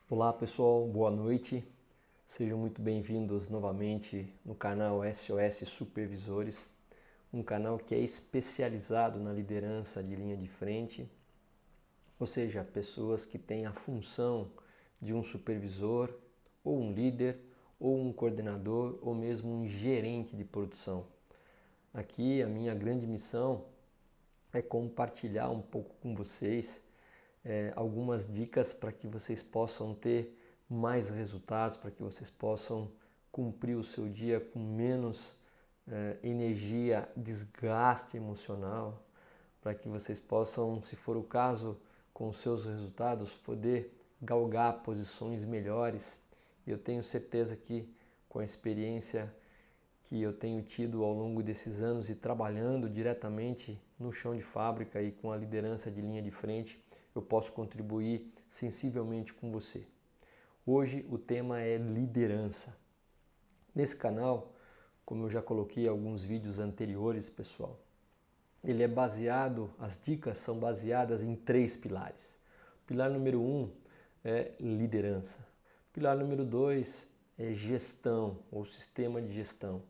Olá pessoal, boa noite. Sejam muito bem-vindos novamente no canal SOS Supervisores, um canal que é especializado na liderança de linha de frente, ou seja, pessoas que têm a função de um supervisor, ou um líder, ou um coordenador, ou mesmo um gerente de produção. Aqui a minha grande missão é compartilhar um pouco com vocês algumas dicas para que vocês possam ter mais resultados, para que vocês possam cumprir o seu dia com menos energia, desgaste emocional, para que vocês possam, se for o caso, com os seus resultados, poder galgar posições melhores. Eu tenho certeza que com a experiência que eu tenho tido ao longo desses anos e trabalhando diretamente no chão de fábrica e com a liderança de linha de frente, eu posso contribuir sensivelmente com você. Hoje o tema é liderança. Nesse canal, como eu já coloquei em alguns vídeos anteriores, pessoal, ele é baseado, as dicas são baseadas em 3 pilares. Pilar número 1 é liderança. Pilar número 2 é gestão ou sistema de gestão.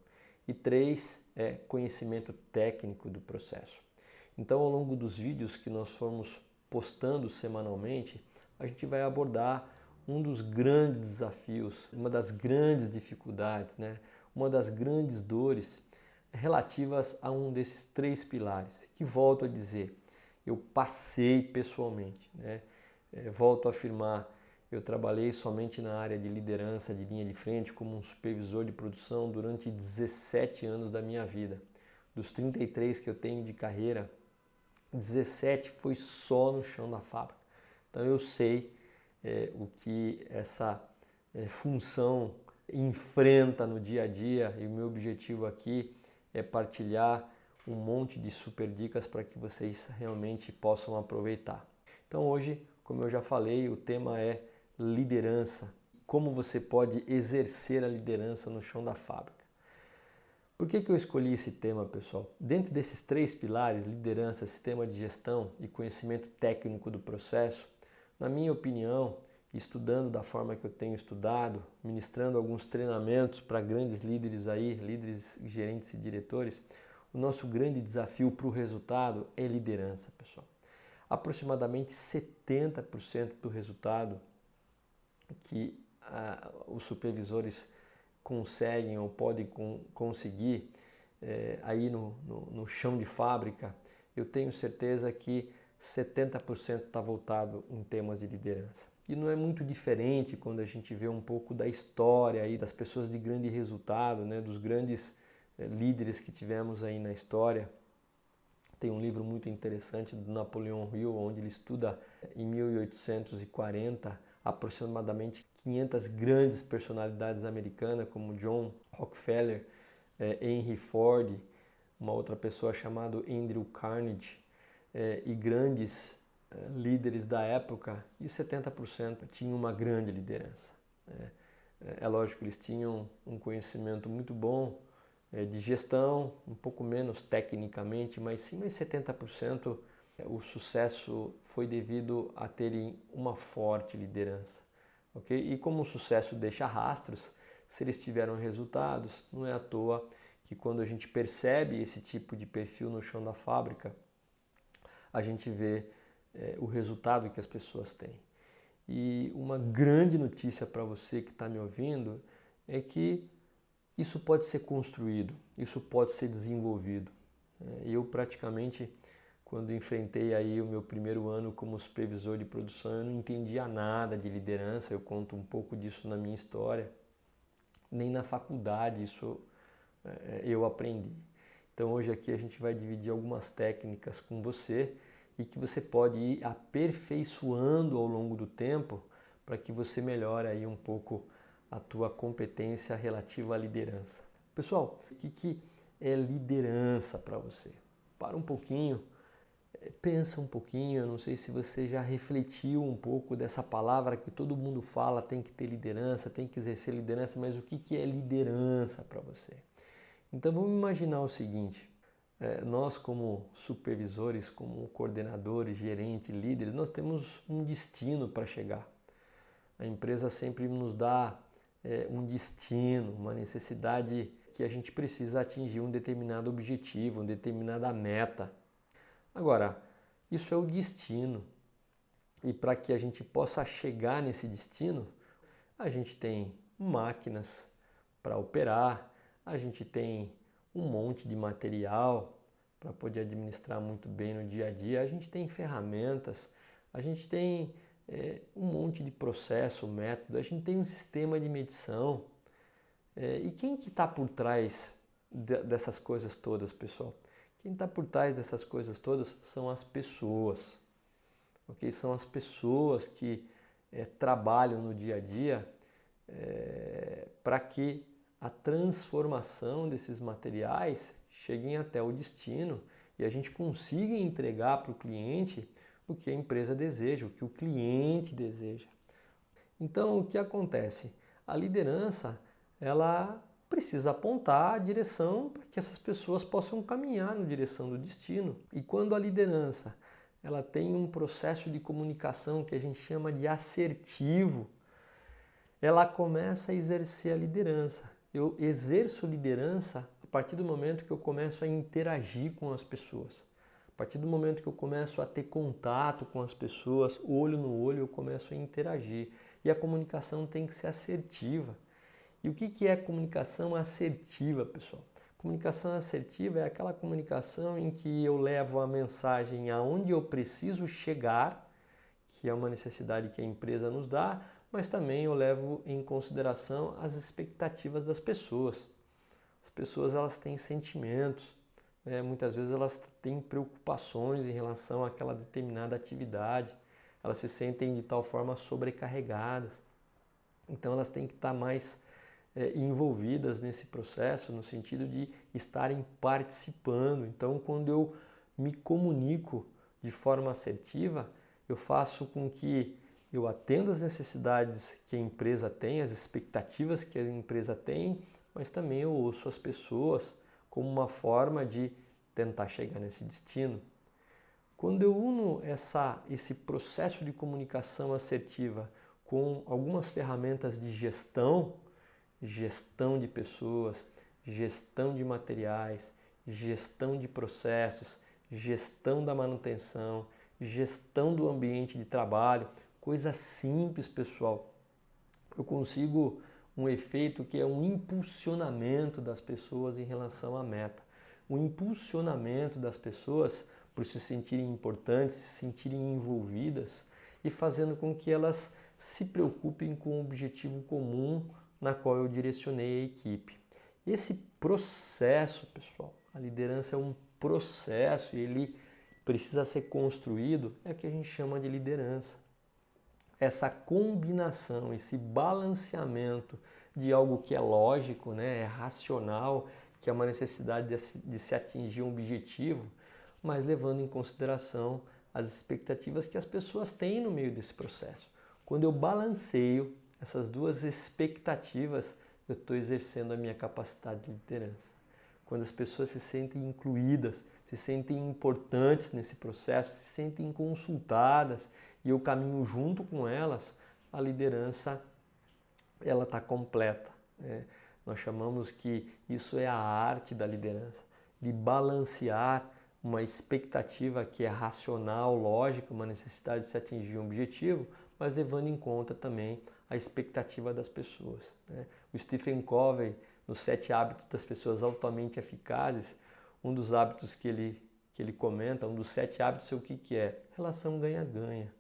E 3 é conhecimento técnico do processo. Então, ao longo dos vídeos que nós formos postando semanalmente, a gente vai abordar um dos grandes desafios, uma das grandes dificuldades, uma das grandes dores relativas a um desses 3 pilares, que volto a dizer, eu passei pessoalmente, volto a afirmar, eu trabalhei somente na área de liderança de linha de frente como um supervisor de produção durante 17 anos da minha vida. Dos 33 que eu tenho de carreira, 17 foi só no chão da fábrica. Então eu sei o que essa função enfrenta no dia a dia, e o meu objetivo aqui é partilhar um monte de super dicas para que vocês realmente possam aproveitar. Então hoje, como eu já falei, o tema é liderança. Como você pode exercer a liderança no chão da fábrica. Por que eu escolhi esse tema, pessoal? Dentro desses 3 pilares, liderança, sistema de gestão e conhecimento técnico do processo, na minha opinião, estudando da forma que eu tenho estudado, ministrando alguns treinamentos para grandes líderes aí, líderes, gerentes e diretores, o nosso grande desafio para o resultado é liderança, pessoal. Aproximadamente 70% do resultado que os supervisores conseguem ou podem conseguir aí no chão de fábrica, eu tenho certeza que 70% está voltado em temas de liderança. E não é muito diferente quando a gente vê um pouco da história aí das pessoas de grande resultado, dos grandes líderes que tivemos aí na história. Tem um livro muito interessante do Napoleão Hill, onde ele estuda em 1840 aproximadamente 500 grandes personalidades americanas, como John Rockefeller, Henry Ford, uma outra pessoa chamada Andrew Carnegie, e grandes líderes da época, e 70% tinham uma grande liderança. É lógico que eles tinham um conhecimento muito bom de gestão, um pouco menos tecnicamente, mas sim, mas 70% o sucesso foi devido a terem uma forte liderança. Okay? E como o sucesso deixa rastros, se eles tiveram resultados, não é à toa que quando a gente percebe esse tipo de perfil no chão da fábrica, a gente vê o resultado que as pessoas têm. E uma grande notícia para você que está me ouvindo é que isso pode ser construído, isso pode ser desenvolvido. Eu praticamente, quando enfrentei aí o meu primeiro ano como supervisor de produção, eu não entendia nada de liderança, eu conto um pouco disso na minha história, nem na faculdade isso eu aprendi. Então hoje aqui a gente vai dividir algumas técnicas com você e que você pode ir aperfeiçoando ao longo do tempo para que você melhore aí um pouco a tua competência relativa à liderança. Pessoal, o que é liderança para você? Para um pouquinho, pensa um pouquinho, eu não sei se você já refletiu um pouco dessa palavra que todo mundo fala, tem que ter liderança, tem que exercer liderança, mas o que é liderança para você? Então vamos imaginar o seguinte, nós como supervisores, como coordenadores, gerentes, líderes, nós temos um destino para chegar. A empresa sempre nos dá um destino, uma necessidade que a gente precisa atingir um determinado objetivo, uma determinada meta. Agora, isso é o destino. E para que a gente possa chegar nesse destino, a gente tem máquinas para operar, a gente tem um monte de material para poder administrar muito bem no dia a dia, a gente tem ferramentas, a gente tem um monte de processo, método, a gente tem um sistema de medição. E quem que está por trás dessas coisas todas, pessoal? Quem está por trás dessas coisas todas são as pessoas. Okay? São as pessoas que trabalham no dia a dia para que a transformação desses materiais cheguem até o destino e a gente consiga entregar para o cliente o que a empresa deseja, o que o cliente deseja. Então, o que acontece? A liderança, ela precisa apontar a direção para que essas pessoas possam caminhar na direção do destino. E quando a liderança ela tem um processo de comunicação que a gente chama de assertivo, ela começa a exercer a liderança. Eu exerço liderança a partir do momento que eu começo a interagir com as pessoas. A partir do momento que eu começo a ter contato com as pessoas, olho no olho, eu começo a interagir. E a comunicação tem que ser assertiva. E o que é comunicação assertiva, pessoal? Comunicação assertiva é aquela comunicação em que eu levo a mensagem aonde eu preciso chegar, que é uma necessidade que a empresa nos dá, mas também eu levo em consideração as expectativas das pessoas. As pessoas elas têm sentimentos, né? Muitas vezes elas têm preocupações em relação àquela determinada atividade, elas se sentem de tal forma sobrecarregadas. Então elas têm que estar mais envolvidas nesse processo, no sentido de estarem participando. Então, quando eu me comunico de forma assertiva, eu faço com que eu atenda as necessidades que a empresa tem, as expectativas que a empresa tem, mas também eu ouço as pessoas como uma forma de tentar chegar nesse destino. Quando eu uno esse processo de comunicação assertiva com algumas ferramentas de gestão de pessoas, gestão de materiais, gestão de processos, gestão da manutenção, gestão do ambiente de trabalho, coisa simples, pessoal. Eu consigo um efeito que é um impulsionamento das pessoas em relação à meta. O impulsionamento das pessoas por se sentirem importantes, se sentirem envolvidas e fazendo com que elas se preocupem com o objetivo comum na qual eu direcionei a equipe. Esse processo, pessoal, a liderança é um processo e ele precisa ser construído, é o que a gente chama de liderança. Essa combinação, esse balanceamento de algo que é lógico, né, é racional, que é uma necessidade de se atingir um objetivo, mas levando em consideração as expectativas que as pessoas têm no meio desse processo. Quando eu balanceio essas duas expectativas, eu estou exercendo a minha capacidade de liderança. Quando as pessoas se sentem incluídas, se sentem importantes nesse processo, se sentem consultadas e eu caminho junto com elas, a liderança ela está completa, né? Nós chamamos que isso é a arte da liderança, de balancear uma expectativa que é racional, lógica, uma necessidade de se atingir um objetivo, mas levando em conta também a expectativa das pessoas, né? O Stephen Covey, nos 7 hábitos das pessoas altamente eficazes, um dos hábitos que ele comenta, um dos 7 hábitos é o que é? Relação ganha-ganha.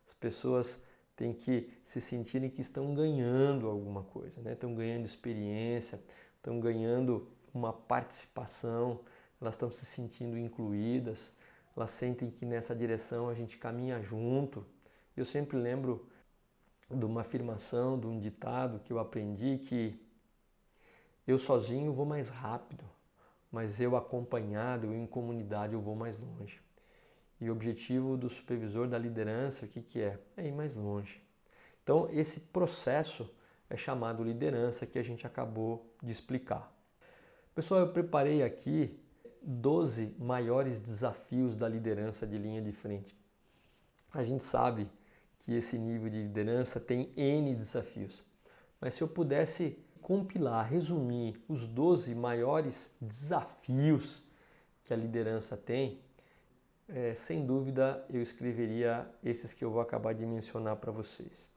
As pessoas têm que se sentirem que estão ganhando alguma coisa, né? Estão ganhando experiência, estão ganhando uma participação, elas estão se sentindo incluídas, elas sentem que nessa direção a gente caminha junto. Eu sempre lembro de uma afirmação, de um ditado que eu aprendi, que eu sozinho vou mais rápido, mas eu acompanhado, eu em comunidade eu vou mais longe. E o objetivo do supervisor da liderança, o que é? É ir mais longe. Então, esse processo é chamado liderança, que a gente acabou de explicar. Pessoal, eu preparei aqui 12 maiores desafios da liderança de linha de frente. A gente sabe que esse nível de liderança tem N desafios. Mas se eu pudesse compilar, resumir os 12 maiores desafios que a liderança tem, sem dúvida eu escreveria esses que eu vou acabar de mencionar para vocês.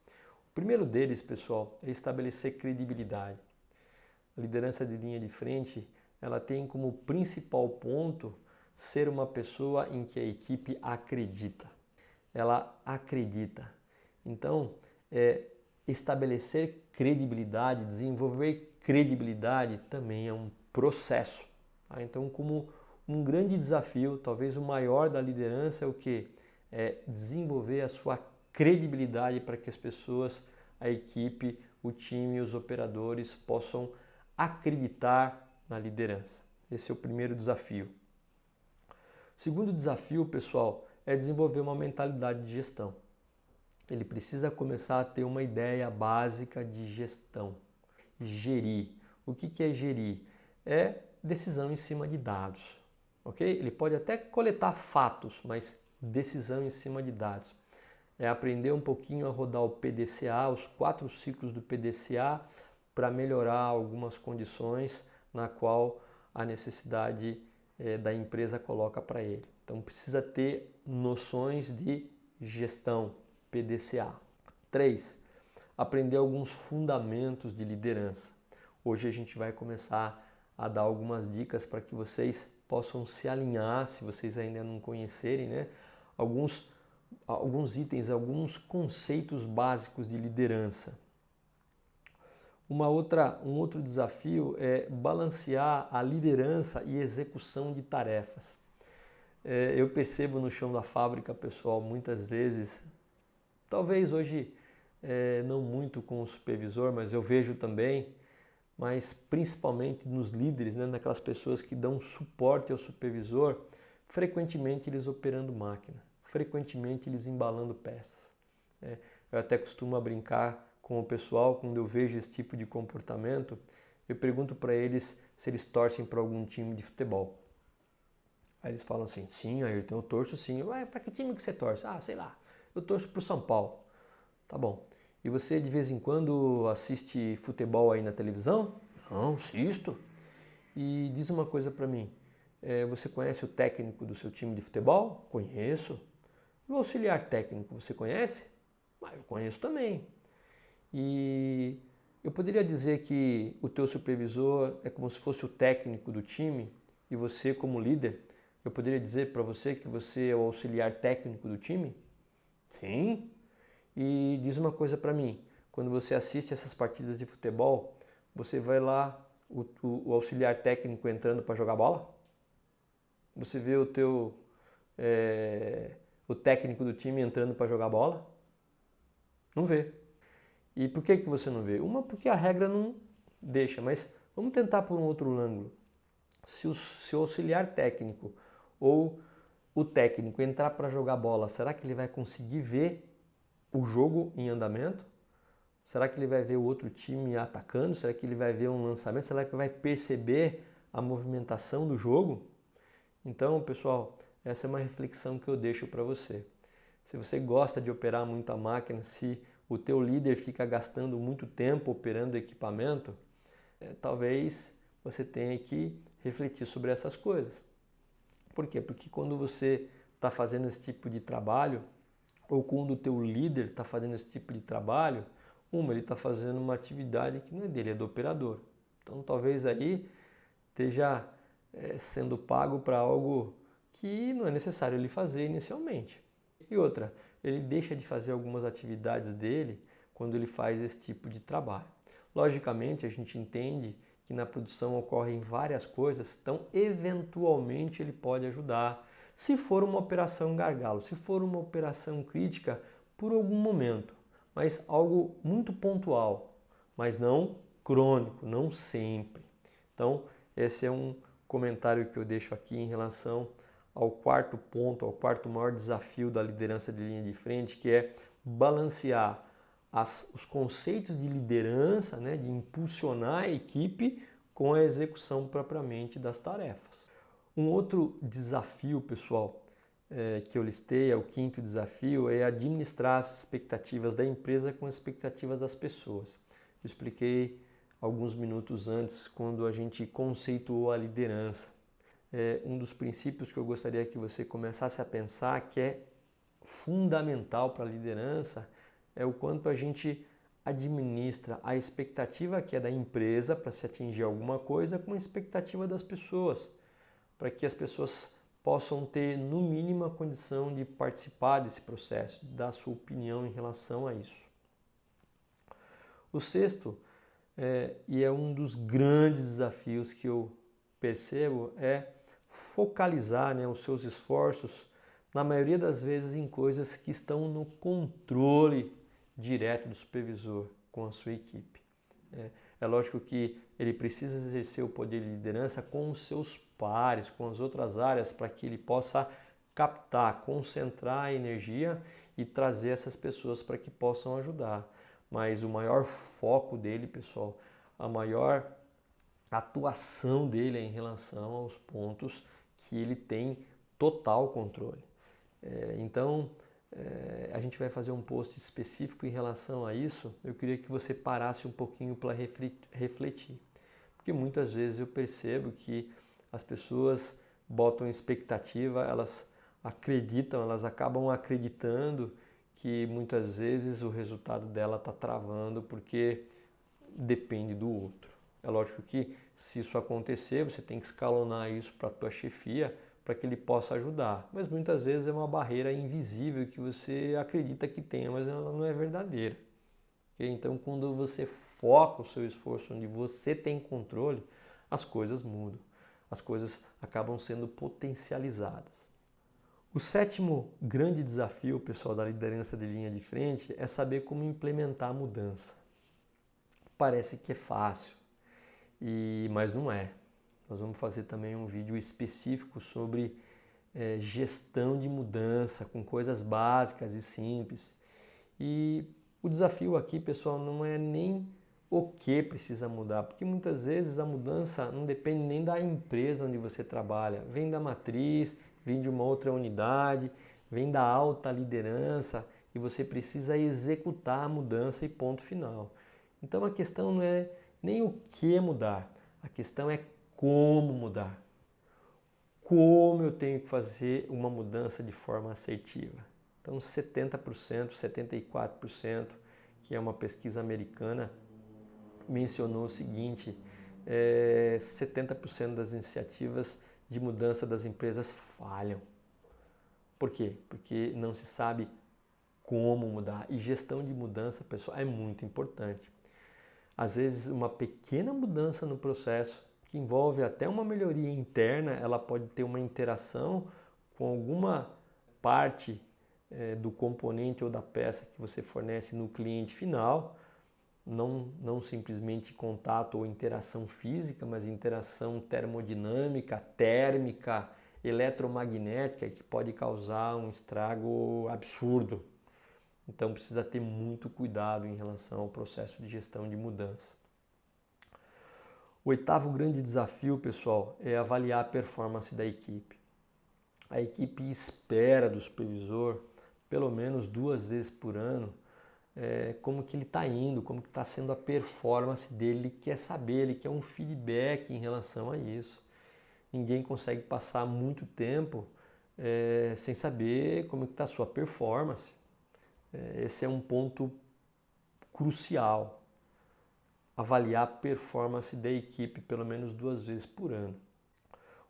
O primeiro deles, pessoal, é estabelecer credibilidade. A liderança de linha de frente, ela tem como principal ponto ser uma pessoa em que a equipe acredita. Ela acredita. Então, estabelecer credibilidade, desenvolver credibilidade também é um processo. Tá? Então, como um grande desafio, talvez o maior da liderança é o quê? É desenvolver a sua credibilidade para que as pessoas, a equipe, o time, os operadores possam acreditar na liderança. Esse é o primeiro desafio. O segundo desafio, pessoal, é desenvolver uma mentalidade de gestão. Ele precisa começar a ter uma ideia básica de gestão. Gerir. O que é gerir? É decisão em cima de dados. Ok? Ele pode até coletar fatos, mas decisão em cima de dados. É aprender um pouquinho a rodar o PDCA, os 4 ciclos do PDCA, para melhorar algumas condições na qual a necessidade da empresa coloca para ele. Então precisa ter noções de gestão, PDCA. 3. Aprender alguns fundamentos de liderança. Hoje a gente vai começar a dar algumas dicas para que vocês possam se alinhar, se vocês ainda não conhecerem, né? Alguns itens, alguns conceitos básicos de liderança. Um outro desafio é balancear a liderança e execução de tarefas. Eu percebo no chão da fábrica, pessoal, muitas vezes, talvez hoje não muito com o supervisor, mas eu vejo também, mas principalmente nos líderes, né, naquelas pessoas que dão suporte ao supervisor, frequentemente eles operando máquina, frequentemente eles embalando peças. Eu até costumo brincar com o pessoal, quando eu vejo esse tipo de comportamento, eu pergunto para eles se eles torcem para algum time de futebol. Aí eles falam assim, sim, Ayrton, eu torço sim. Ué, para que time que você torce? Ah, sei lá, eu torço para o São Paulo. Tá bom. E você de vez em quando assiste futebol aí na televisão? Não, assisto. E diz uma coisa para mim, você conhece o técnico do seu time de futebol? Conheço. E o auxiliar técnico, você conhece? Eu conheço também. E eu poderia dizer que o teu supervisor é como se fosse o técnico do time e você como líder, eu poderia dizer para você que você é o auxiliar técnico do time? Sim. E diz uma coisa para mim, quando você assiste essas partidas de futebol, você vai lá, o auxiliar técnico entrando para jogar bola? Você vê o técnico do time entrando para jogar bola? Não vê. E por que você não vê? Uma, porque a regra não deixa, mas vamos tentar por um outro ângulo. Se o auxiliar técnico ou o técnico entrar para jogar bola, será que ele vai conseguir ver o jogo em andamento? Será que ele vai ver o outro time atacando? Será que ele vai ver um lançamento? Será que vai perceber a movimentação do jogo? Então, pessoal, essa é uma reflexão que eu deixo para você. Se você gosta de operar muito a máquina, se o teu líder fica gastando muito tempo operando o equipamento, talvez você tenha que refletir sobre essas coisas. Por quê? Porque quando você está fazendo esse tipo de trabalho, ou quando o teu líder está fazendo esse tipo de trabalho, ele está fazendo uma atividade que não é dele, é do operador. Então talvez aí esteja sendo pago para algo que não é necessário ele fazer inicialmente. E outra, ele deixa de fazer algumas atividades dele quando ele faz esse tipo de trabalho. Logicamente, a gente entende que na produção ocorrem várias coisas, então eventualmente ele pode ajudar. Se for uma operação gargalo, se for uma operação crítica, por algum momento, mas algo muito pontual, mas não crônico, não sempre. Então, esse é um comentário que eu deixo aqui em relação ao quarto ponto, ao quarto maior desafio da liderança de linha de frente, que é balancear os conceitos de liderança, né, de impulsionar a equipe com a execução propriamente das tarefas. Um outro desafio, pessoal, que eu listei, é o quinto desafio, é administrar as expectativas da empresa com as expectativas das pessoas. Eu expliquei alguns minutos antes, quando a gente conceituou a liderança. Um dos princípios que eu gostaria que você começasse a pensar, que é fundamental para a liderança, é o quanto a gente administra a expectativa que é da empresa para se atingir alguma coisa com a expectativa das pessoas, para que as pessoas possam ter, no mínimo, a condição de participar desse processo, de dar sua opinião em relação a isso. O sexto, e é um dos grandes desafios que eu percebo, é focalizar, os seus esforços, na maioria das vezes, em coisas que estão no controle direto do supervisor com a sua equipe. É lógico que ele precisa exercer o poder de liderança com os seus pares, com as outras áreas, para que ele possa captar, concentrar a energia e trazer essas pessoas para que possam ajudar. Mas o maior foco dele, pessoal, a maior atuação dele é em relação aos pontos que ele tem total controle. Então, a gente vai fazer um post específico em relação a isso. Eu queria que você parasse um pouquinho para refletir. Porque muitas vezes eu percebo que as pessoas botam expectativa, elas acreditam, elas acabam acreditando que muitas vezes o resultado dela está travando porque depende do outro. É lógico que se isso acontecer, você tem que escalonar isso para a tua chefia para que ele possa ajudar. Mas muitas vezes é uma barreira invisível que você acredita que tem, mas ela não é verdadeira. Então, quando você foca o seu esforço onde você tem controle, as coisas mudam. As coisas acabam sendo potencializadas. O sétimo grande desafio, pessoal, da liderança de linha de frente é saber como implementar a mudança. Parece que é fácil, mas não é. Nós vamos fazer também um vídeo específico sobre gestão de mudança, com coisas básicas e simples. E o desafio aqui, pessoal, não é nem o que precisa mudar, porque muitas vezes a mudança não depende nem da empresa onde você trabalha, vem da matriz, vem de uma outra unidade, vem da alta liderança e você precisa executar a mudança e ponto final. Então a questão não é nem o que mudar, a questão é como mudar. Como eu tenho que fazer uma mudança de forma assertiva. Então 70%, 74%, que é uma pesquisa americana, mencionou o seguinte, 70% das iniciativas de mudança das empresas falham. Por quê? Porque não se sabe como mudar. E gestão de mudança, pessoal, é muito importante. Às vezes, uma pequena mudança no processo, que envolve até uma melhoria interna, ela pode ter uma interação com alguma parte do componente ou da peça que você fornece no cliente final, não simplesmente contato ou interação física, mas interação termodinâmica, térmica, eletromagnética, que pode causar um estrago absurdo. Então precisa ter muito cuidado em relação ao processo de gestão de mudança. O oitavo grande desafio, pessoal, é avaliar a performance da equipe. A equipe espera do supervisor, pelo menos 2 vezes por ano, como que ele está indo, como que está sendo a performance dele, ele quer saber, ele quer um feedback em relação a isso. Ninguém consegue passar muito tempo sem saber como que está a sua performance. Esse é um ponto crucial. Avaliar a performance da equipe pelo menos 2 vezes por ano.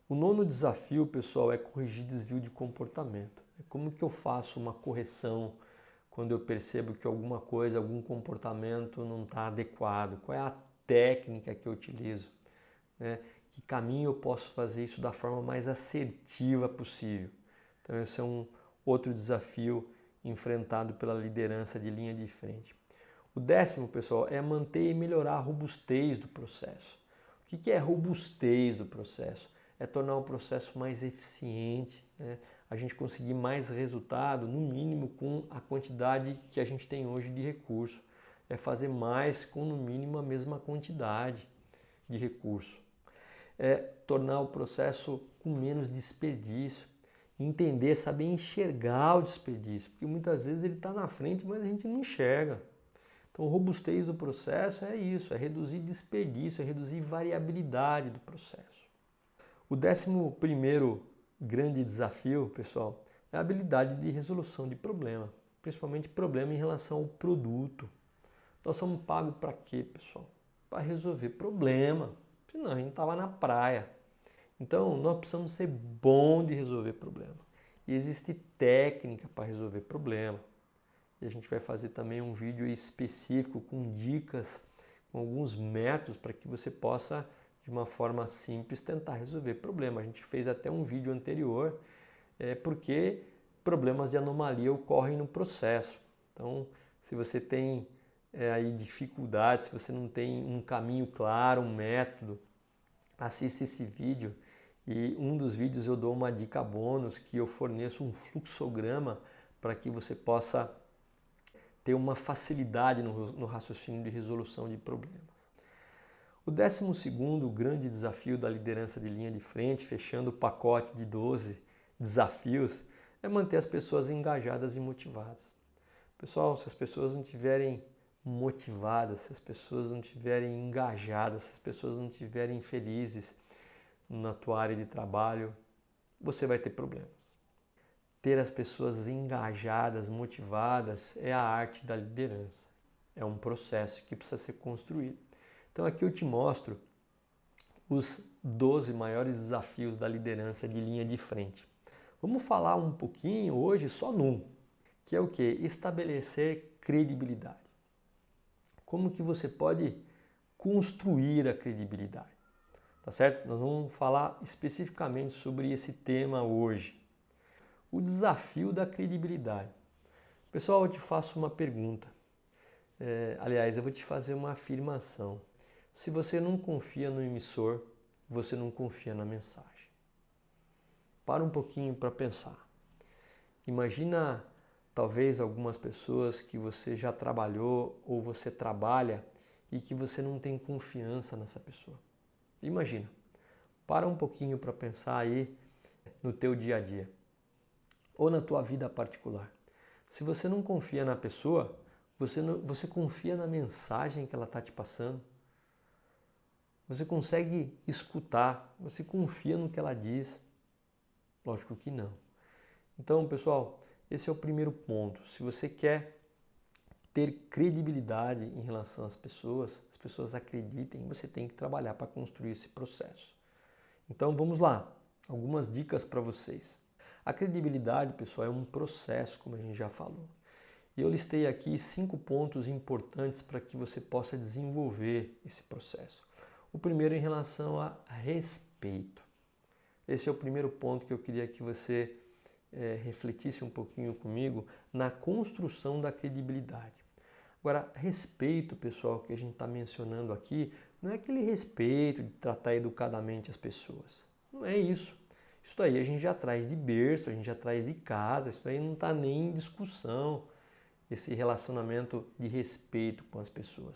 O nono desafio, pessoal, é corrigir desvio de comportamento. Como que eu faço uma correção quando eu percebo que alguma coisa, algum comportamento não está adequado? Qual é a técnica que eu utilizo? Que caminho eu posso fazer isso da forma mais assertiva possível? Então esse é um outro desafio enfrentado pela liderança de linha de frente. O 10º, pessoal, é manter e melhorar a robustez do processo. O que é robustez do processo? É tornar o processo mais eficiente, a gente conseguir mais resultado, no mínimo com a quantidade que a gente tem hoje de recurso. É fazer mais com, no mínimo, a mesma quantidade de recurso. É tornar o processo com menos desperdício. entender, saber enxergar o desperdício, porque muitas vezes ele está na frente, mas a gente não enxerga. Então, robustez do processo é isso, é reduzir desperdício, é reduzir variabilidade do processo. O 11º grande desafio, pessoal, é a habilidade de resolução de problema, principalmente problema em relação ao produto. Nós somos pagos para quê, pessoal? Para resolver problema, senão a gente estava na praia. Então, nós precisamos ser bom de resolver problema. E existe técnica para resolver problema. E a gente vai fazer também um vídeo específico com dicas, com alguns métodos para que você possa, de uma forma simples, tentar resolver problema. A gente fez até um vídeo anterior, porque problemas de anomalia ocorrem no processo. Então, se você tem aí dificuldades, se você não tem um caminho claro, um método, assista esse vídeo. E um dos vídeos eu dou uma dica bônus, que eu forneço um fluxograma para que você possa ter uma facilidade no raciocínio de resolução de problemas. O 12º grande desafio da liderança de linha de frente, fechando o pacote de 12 desafios, é manter as pessoas engajadas e motivadas. Pessoal, se as pessoas não estiverem motivadas, se as pessoas não estiverem engajadas, se as pessoas não estiverem felizes na tua área de trabalho, você vai ter problemas. Ter as pessoas engajadas, motivadas, é a arte da liderança. É um processo que precisa ser construído. Então aqui eu te mostro os 12 maiores desafios da liderança de linha de frente. Vamos falar um pouquinho hoje só num, que é o quê? Estabelecer credibilidade. Como que você pode construir a credibilidade? Tá certo? Nós vamos falar especificamente sobre esse tema hoje. O desafio da credibilidade. Pessoal, eu te faço uma pergunta. Aliás, eu vou te fazer uma afirmação. Se você não confia no emissor, você não confia na mensagem. Para um pouquinho para pensar. Imagina, talvez, algumas pessoas que você já trabalhou ou você trabalha e que você não tem confiança nessa pessoa. Imagina. Para um pouquinho para pensar aí no teu dia a dia ou na tua vida particular. Se você não confia na pessoa, você confia na mensagem que ela está te passando? Você consegue escutar? Você confia no que ela diz? Lógico que não. Então, pessoal, esse é o primeiro ponto. Se você quer ter credibilidade em relação às pessoas acreditem, você tem que trabalhar para construir esse processo. Então, vamos lá. Algumas dicas para vocês. A credibilidade, pessoal, é um processo, como a gente já falou. E eu listei aqui 5 pontos importantes para que você possa desenvolver esse processo. O primeiro em relação a respeito. Esse é o primeiro ponto que eu queria que você refletisse um pouquinho comigo na construção da credibilidade. Agora, respeito, pessoal, que a gente está mencionando aqui, não é aquele respeito de tratar educadamente as pessoas. Não é isso. Isso daí a gente já traz de berço, a gente já traz de casa, isso aí não está nem em discussão, esse relacionamento de respeito com as pessoas.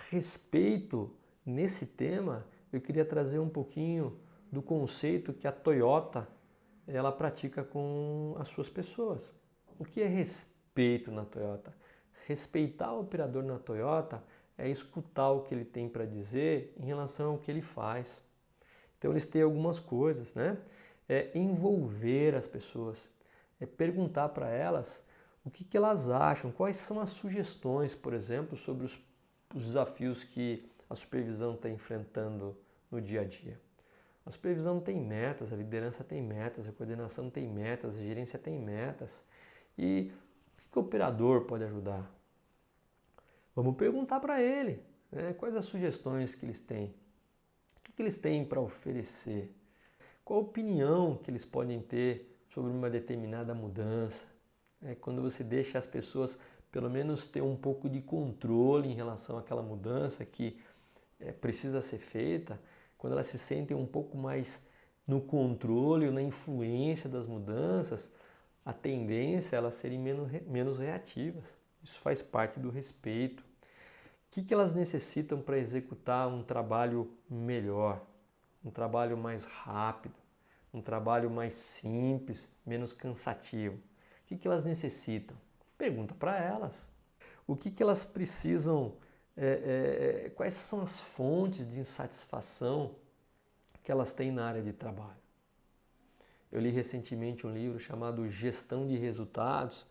Respeito, nesse tema, eu queria trazer um pouquinho do conceito que a Toyota ela pratica com as suas pessoas. O que é respeito na Toyota? Respeitar o operador na Toyota é escutar o que ele tem para dizer em relação ao que ele faz. Então eles têm algumas coisas, né? É envolver as pessoas, é perguntar para elas o que elas acham, quais são as sugestões, por exemplo, sobre os desafios que a supervisão está enfrentando no dia a dia. A supervisão tem metas, a liderança tem metas, a coordenação tem metas, a gerência tem metas. E o que o operador pode ajudar? Vamos perguntar para ele, né? Quais as sugestões que eles têm. O que eles têm para oferecer? Qual a opinião que eles podem ter sobre uma determinada mudança? Quando você deixa as pessoas, pelo menos, ter um pouco de controle em relação àquela mudança que precisa ser feita, quando elas se sentem um pouco mais no controle ou na influência das mudanças, a tendência é elas serem menos reativas. Isso faz parte do respeito. O que elas necessitam para executar um trabalho melhor, um trabalho mais rápido, um trabalho mais simples, menos cansativo. O que elas necessitam? Pergunta para elas. O que elas precisam, quais são as fontes de insatisfação que elas têm na área de trabalho? Eu li recentemente um livro chamado Gestão de Resultados,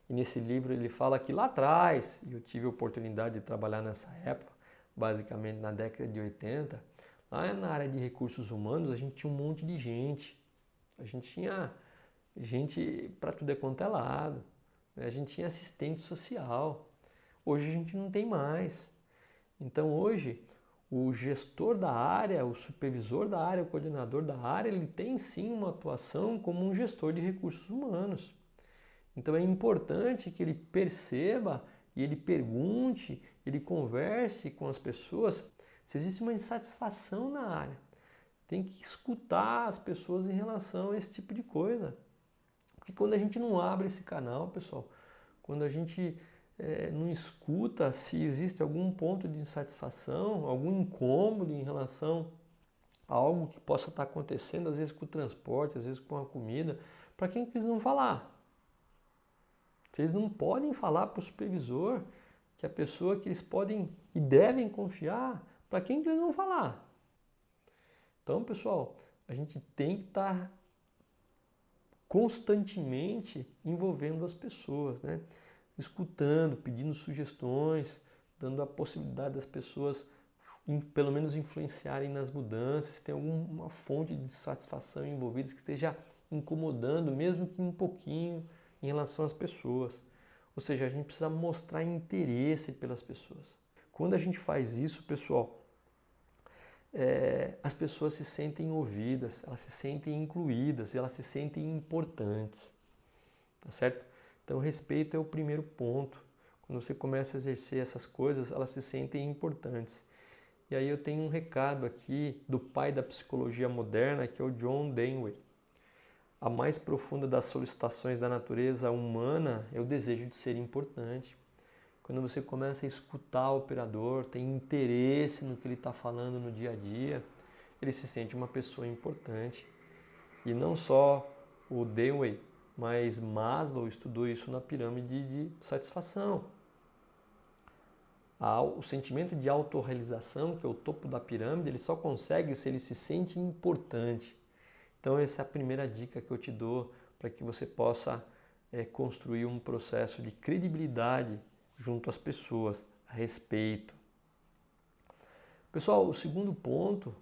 e nesse livro ele fala que lá atrás, e eu tive a oportunidade de trabalhar nessa época, basicamente na década de 80, lá na área de recursos humanos a gente tinha um monte de gente. A gente tinha gente para tudo quanto é lado, né? A gente tinha assistente social. Hoje a gente não tem mais. Então hoje o gestor da área, o supervisor da área, o coordenador da área, ele tem sim uma atuação como um gestor de recursos humanos. Então é importante que ele perceba e ele pergunte, ele converse com as pessoas se existe uma insatisfação na área. Tem que escutar as pessoas em relação a esse tipo de coisa. Porque quando a gente não abre esse canal, pessoal, quando a gente não escuta se existe algum ponto de insatisfação, algum incômodo em relação a algo que possa estar acontecendo, às vezes com o transporte, às vezes com a comida, para quem que eles vão falar? Vocês não podem falar para o supervisor que a pessoa que eles podem e devem confiar, para quem que eles vão falar? Então, pessoal, a gente tem que estar constantemente envolvendo as pessoas, né? Escutando, pedindo sugestões, dando a possibilidade das pessoas pelo menos influenciarem nas mudanças, se tem alguma fonte de satisfação envolvida que esteja incomodando, mesmo que um pouquinho, em relação às pessoas. Ou seja, a gente precisa mostrar interesse pelas pessoas. Quando a gente faz isso, pessoal, as pessoas se sentem ouvidas, elas se sentem incluídas, elas se sentem importantes, tá certo? Então, o respeito é o primeiro ponto. Quando você começa a exercer essas coisas, elas se sentem importantes. E aí eu tenho um recado aqui do pai da psicologia moderna, que é o John Dewey. A mais profunda das solicitações da natureza humana é o desejo de ser importante. Quando você começa a escutar o operador, tem interesse no que ele está falando no dia a dia, ele se sente uma pessoa importante. E não só o Dewey, mas Maslow estudou isso na pirâmide de satisfação. O sentimento de autorrealização, que é o topo da pirâmide, ele só consegue se ele se sente importante. Então essa é a primeira dica que eu te dou para que você possa construir um processo de credibilidade junto às pessoas, a respeito. Pessoal, o segundo ponto,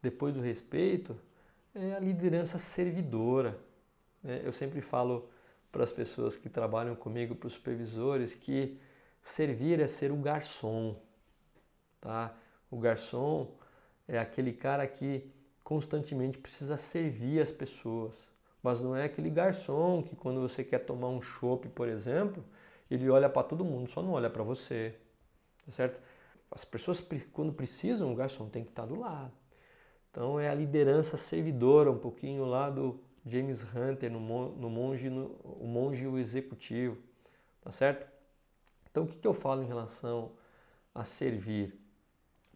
depois do respeito, é a liderança servidora. Eu sempre falo para as pessoas que trabalham comigo, para os supervisores, que servir é ser o garçom. Tá? O garçom é aquele cara que constantemente precisa servir as pessoas. Mas não é aquele garçom que quando você quer tomar um chopp, por exemplo, ele olha para todo mundo, só não olha para você. Tá certo? As pessoas, quando precisam, o garçom tem que estar do lado. Então é a liderança servidora, um pouquinho lá do James Hunter, no Monge, o Monge e o Executivo. Tá certo? Então o que eu falo em relação a servir?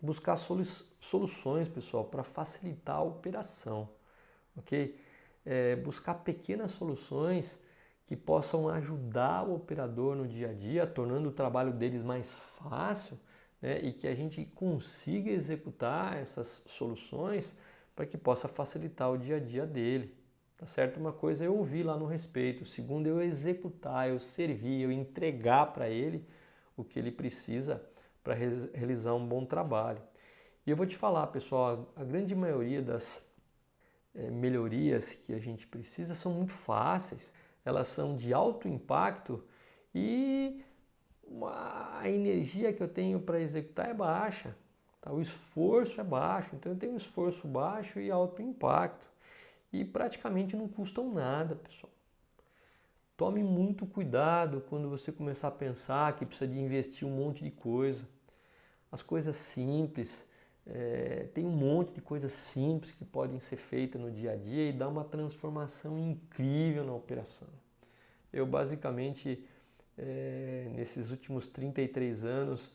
Buscar soluções, pessoal, para facilitar a operação, ok? Buscar pequenas soluções que possam ajudar o operador no dia a dia, tornando o trabalho deles mais fácil, né? E que a gente consiga executar essas soluções para que possa facilitar o dia a dia dele, tá certo? Uma coisa é eu ouvir lá no respeito, segundo eu executar, eu servir, eu entregar para ele o que ele precisa para realizar um bom trabalho. E eu vou te falar, pessoal, a grande maioria das melhorias que a gente precisa são muito fáceis, elas são de alto impacto e a energia que eu tenho para executar é baixa, tá? O esforço é baixo, então eu tenho um esforço baixo e alto impacto e praticamente não custam nada, pessoal. Tome muito cuidado quando você começar a pensar que precisa de investir um monte de coisa. As coisas simples, tem um monte de coisas simples que podem ser feitas no dia a dia e dar uma transformação incrível na operação. Eu basicamente, nesses últimos 33 anos,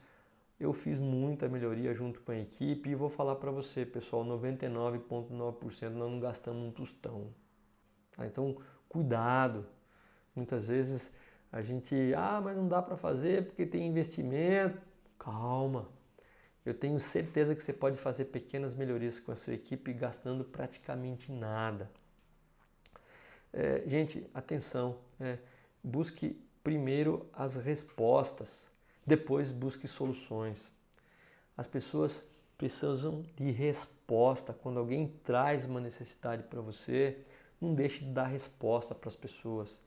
eu fiz muita melhoria junto com a equipe e vou falar para você, pessoal, 99,9% nós não gastamos um tostão. Tá? Então, cuidado. Muitas vezes a gente, mas não dá para fazer porque tem investimento. Calma. Eu tenho certeza que você pode fazer pequenas melhorias com a sua equipe gastando praticamente nada. Gente, atenção. Busque primeiro as respostas, depois busque soluções. As pessoas precisam de resposta. Quando alguém traz uma necessidade para você, não deixe de dar resposta para as pessoas.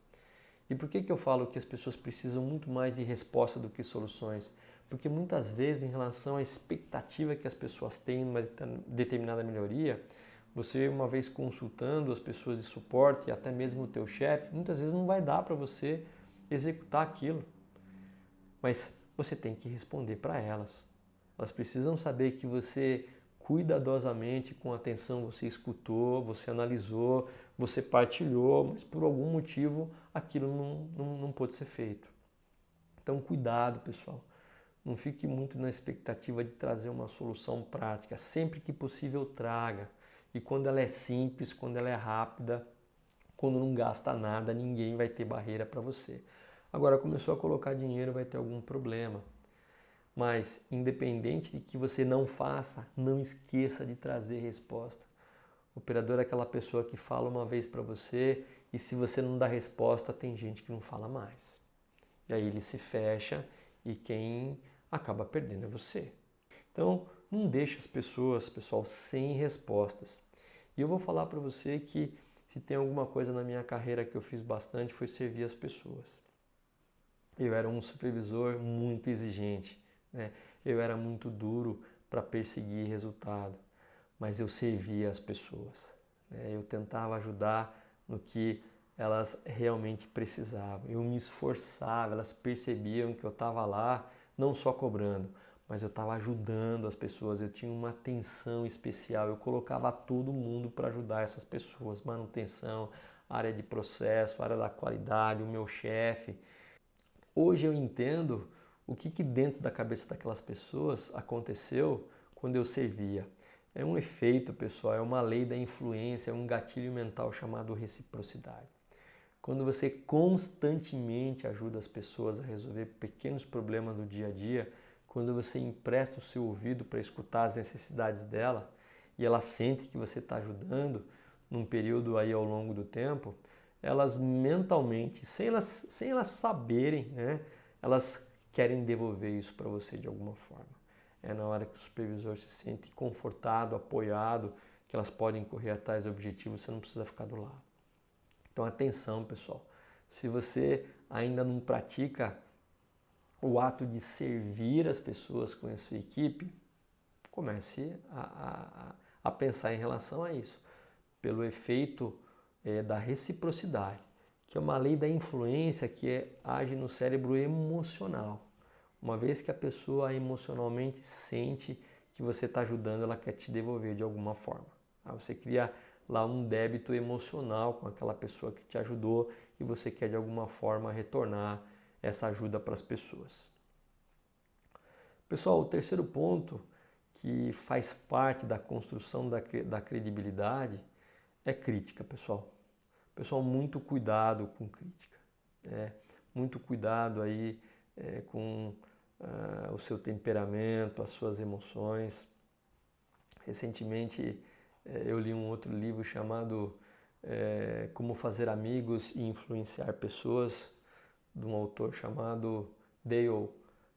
E por que eu falo que as pessoas precisam muito mais de resposta do que soluções? Porque muitas vezes, em relação à expectativa que as pessoas têm numa determinada melhoria, você, uma vez consultando as pessoas de suporte, até mesmo o teu chefe, muitas vezes não vai dar para você executar aquilo. Mas você tem que responder para elas. Elas precisam saber que você cuidadosamente, com atenção, você escutou, você analisou, você partilhou, mas por algum motivo aquilo não pôde ser feito. Então cuidado, pessoal. Não fique muito na expectativa de trazer uma solução prática. Sempre que possível traga. E quando ela é simples, quando ela é rápida, quando não gasta nada, ninguém vai ter barreira para você. Agora, começou a colocar dinheiro, vai ter algum problema. Mas, independente de que você não faça, não esqueça de trazer resposta. O operador é aquela pessoa que fala uma vez para você e se você não dá resposta, tem gente que não fala mais. E aí ele se fecha e quem acaba perdendo é você. Então, não deixe as pessoas, pessoal, sem respostas. E eu vou falar para você que se tem alguma coisa na minha carreira que eu fiz bastante foi servir as pessoas. Eu era um supervisor muito exigente, né? Eu era muito duro para perseguir resultado, mas eu servia as pessoas, né? Eu tentava ajudar no que elas realmente precisavam. Eu me esforçava, elas percebiam que eu estava lá não só cobrando, mas eu estava ajudando as pessoas, eu tinha uma atenção especial, eu colocava todo mundo para ajudar essas pessoas, manutenção, área de processo, área da qualidade, o meu chefe. Hoje eu entendo o que dentro da cabeça daquelas pessoas aconteceu quando eu servia. É um efeito, pessoal, é uma lei da influência, é um gatilho mental chamado reciprocidade. Quando você constantemente ajuda as pessoas a resolver pequenos problemas do dia a dia, quando você empresta o seu ouvido para escutar as necessidades dela e ela sente que você está ajudando num período aí ao longo do tempo, elas mentalmente, sem elas saberem, né, elas querem devolver isso para você de alguma forma. É na hora que o supervisor se sente confortado, apoiado, que elas podem correr atrás do objetivo, você não precisa ficar do lado. Então atenção, pessoal, se você ainda não pratica o ato de servir as pessoas com a sua equipe, comece a pensar em relação a isso, pelo efeito da reciprocidade, que é uma lei da influência que age no cérebro emocional. Uma vez que a pessoa emocionalmente sente que você está ajudando, ela quer te devolver de alguma forma. Você cria lá um débito emocional com aquela pessoa que te ajudou e você quer de alguma forma retornar essa ajuda para as pessoas. Pessoal, o terceiro ponto que faz parte da construção da credibilidade é crítica, pessoal. Pessoal, muito cuidado com crítica, né? Muito cuidado aí com o seu temperamento, as suas emoções. Recentemente eu li um outro livro chamado Como Fazer Amigos e Influenciar Pessoas, de um autor chamado Dale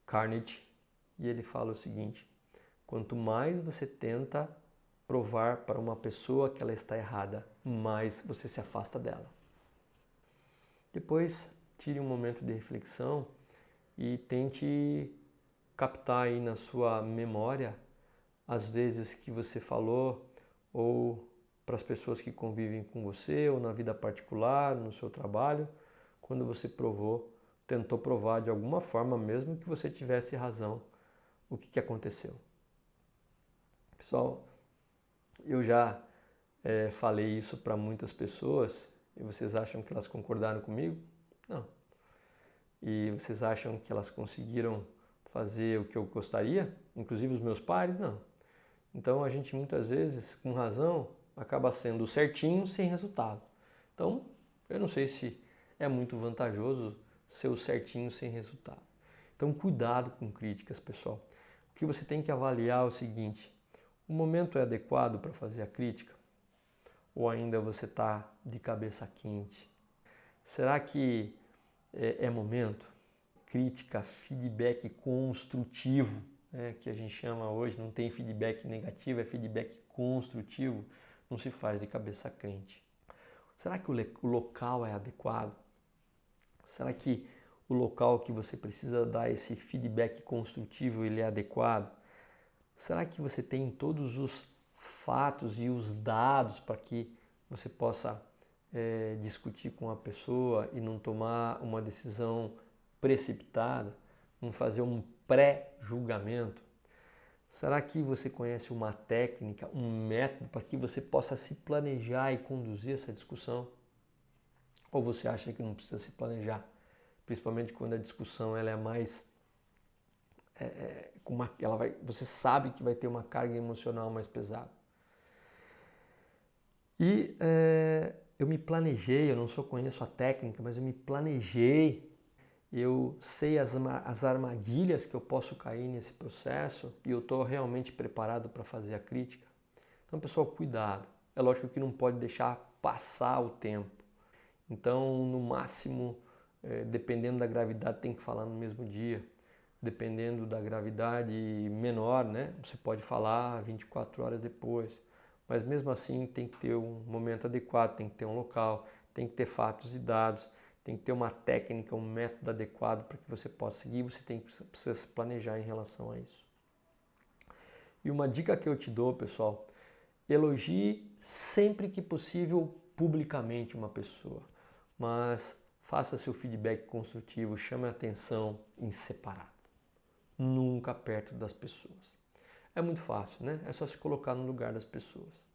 Carnegie, e ele fala o seguinte: quanto mais você tenta provar para uma pessoa que ela está errada, mais você se afasta dela. Depois, tire um momento de reflexão e tente captar aí na sua memória as vezes que você falou ou para as pessoas que convivem com você ou na vida particular, no seu trabalho, quando você tentou provar de alguma forma, mesmo que você tivesse razão, o que aconteceu. Pessoal, eu já falei isso para muitas pessoas e vocês acham que elas concordaram comigo? Não. E vocês acham que elas conseguiram fazer o que eu gostaria? Inclusive os meus pares? Não. Então a gente muitas vezes, com razão, acaba sendo certinho sem resultado. Então, eu não sei se é muito vantajoso ser o certinho sem resultado. Então, cuidado com críticas, pessoal. O que você tem que avaliar é o seguinte: o momento é adequado para fazer a crítica? Ou ainda você está de cabeça quente? Será que é momento? Crítica, feedback construtivo, né, que a gente chama hoje, não tem feedback negativo, é feedback construtivo, não se faz de cabeça quente. Será que o local é adequado? Será que o local que você precisa dar esse feedback construtivo ele é adequado? Será que você tem todos os fatos e os dados para que você possa discutir com a pessoa e não tomar uma decisão precipitada, não fazer um pré-julgamento? Será que você conhece uma técnica, um método para que você possa se planejar e conduzir essa discussão? Ou você acha que não precisa se planejar? Principalmente quando a discussão ela é mais você sabe que vai ter uma carga emocional mais pesada. E eu me planejei, eu não só conheço a técnica, mas eu me planejei, eu sei as armadilhas que eu posso cair nesse processo e eu estou realmente preparado para fazer a crítica. Então, pessoal, cuidado. É lógico que não pode deixar passar o tempo. Então, no máximo, dependendo da gravidade, tem que falar no mesmo dia. Dependendo da gravidade menor, né, você pode falar 24 horas depois. Mas mesmo assim tem que ter um momento adequado, tem que ter um local, tem que ter fatos e dados, tem que ter uma técnica, um método adequado para que você possa seguir, você precisa se planejar em relação a isso. E uma dica que eu te dou, pessoal, elogie sempre que possível publicamente uma pessoa, mas faça seu feedback construtivo, chame a atenção em separado. Nunca perto das pessoas. É muito fácil, né? É só se colocar no lugar das pessoas.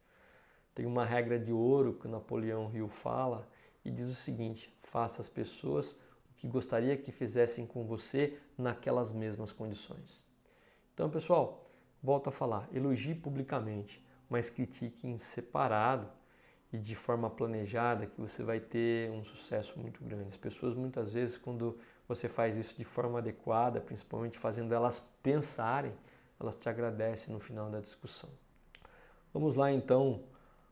Tem uma regra de ouro que o Napoleão Hill fala e diz o seguinte: faça as pessoas o que gostaria que fizessem com você naquelas mesmas condições. Então, pessoal, volto a falar, elogie publicamente, mas critique em separado e de forma planejada, que você vai ter um sucesso muito grande. As pessoas muitas vezes, quando você faz isso de forma adequada, principalmente fazendo elas pensarem, elas te agradecem no final da discussão. Vamos lá então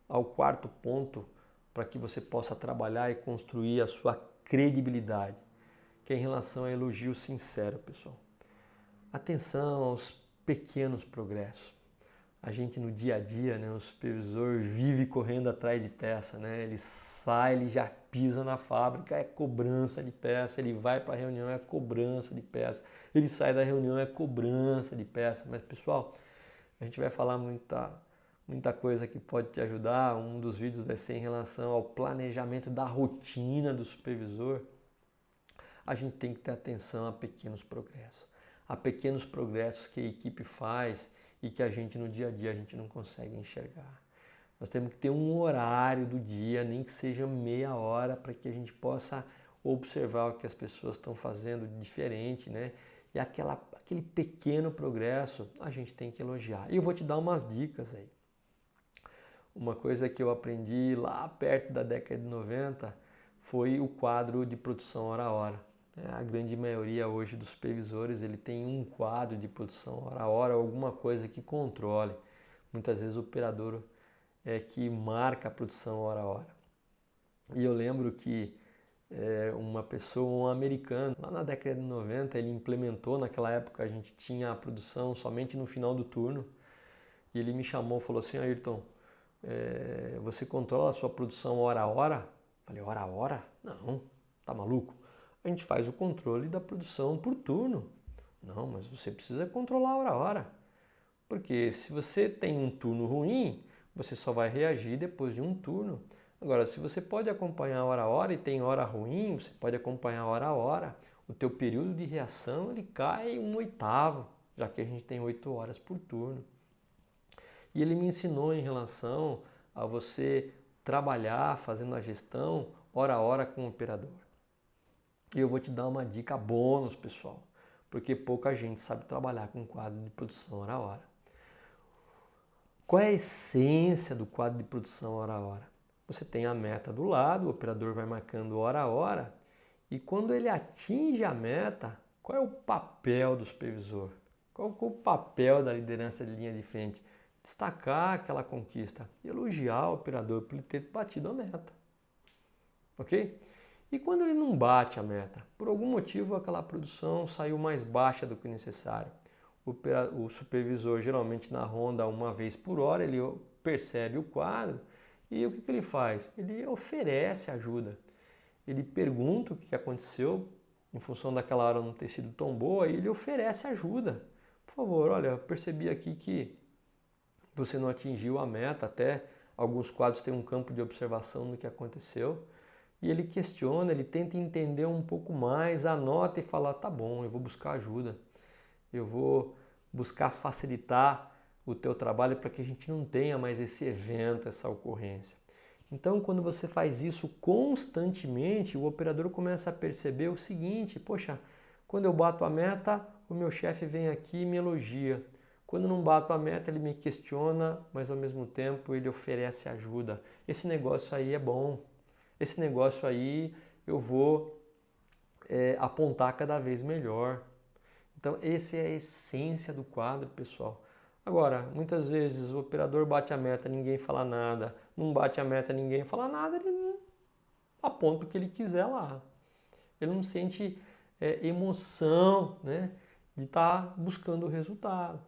ao quarto ponto para que você possa trabalhar e construir a sua credibilidade, que é em relação a elogio sincero, pessoal. Atenção aos pequenos progressos. A gente no dia a dia, né, o supervisor vive correndo atrás de peça, né? Ele sai, ele já pisa na fábrica, é cobrança de peça, ele vai para a reunião, é cobrança de peça, ele sai da reunião, é cobrança de peça. Mas, pessoal, a gente vai falar muita coisa que pode te ajudar. Um dos vídeos vai ser em relação ao planejamento da rotina do supervisor. A gente tem que ter atenção a pequenos progressos. A pequenos progressos que a equipe faz e que a gente no dia a dia a gente não consegue enxergar. Nós temos que ter um horário do dia, nem que seja meia hora, para que a gente possa observar o que as pessoas estão fazendo de diferente, né? E aquele pequeno progresso a gente tem que elogiar. E eu vou te dar umas dicas aí. Uma coisa que eu aprendi lá perto da década de 90 foi o quadro de produção hora a hora. A grande maioria hoje dos supervisores ele tem um quadro de produção hora a hora, alguma coisa que controle. Muitas vezes o operador é que marca a produção hora a hora. E eu lembro que uma pessoa, um americano, lá na década de 90, ele implementou, naquela época a gente tinha a produção somente no final do turno, e ele me chamou e falou assim: Ayrton, você controla a sua produção hora a hora? Falei, hora a hora? Não, tá maluco? A gente faz o controle da produção por turno. Não, mas você precisa controlar hora a hora. Porque se você tem um turno ruim, você só vai reagir depois de um turno. Agora, se você pode acompanhar hora a hora e tem hora ruim, você pode acompanhar hora a hora. O teu período de reação ele cai 1/8, já que a gente tem 8 horas por turno. E ele me ensinou em relação a você trabalhar fazendo a gestão hora a hora com o operador. E eu vou te dar uma dica bônus, pessoal, porque pouca gente sabe trabalhar com quadro de produção hora a hora. Qual é a essência do quadro de produção hora a hora? você tem a meta do lado, o operador vai marcando hora a hora, e quando ele atinge a meta, qual é o papel do supervisor? Qual é o papel da liderança de linha de frente? Destacar aquela conquista, elogiar o operador por ele ter batido a meta. Ok? E quando ele não bate a meta, por algum motivo aquela produção saiu mais baixa do que o necessário, o supervisor, geralmente na ronda uma vez por hora, ele percebe o quadro e o que ele faz? Ele oferece ajuda. Ele pergunta o que aconteceu em função daquela hora não ter sido tão boa e ele oferece ajuda. Por favor, olha, eu percebi aqui que você não atingiu a meta, até alguns quadros têm um campo de observação do que aconteceu. E ele questiona, ele tenta entender um pouco mais, anota e fala, tá bom, eu vou buscar ajuda. Eu vou buscar facilitar o teu trabalho para que a gente não tenha mais esse evento, essa ocorrência. Então, quando você faz isso constantemente, o operador começa a perceber o seguinte, poxa, quando eu bato a meta, o meu chefe vem aqui e me elogia. Quando não bato a meta, ele me questiona, mas ao mesmo tempo ele oferece ajuda. Esse negócio aí é bom. Esse negócio aí eu vou apontar cada vez melhor. Então, essa é a essência do quadro, pessoal. Agora, muitas vezes o operador bate a meta, ninguém fala nada. Não bate a meta, ninguém fala nada, ele não aponta o que ele quiser lá. Ele não sente emoção, né, de estar buscando o resultado.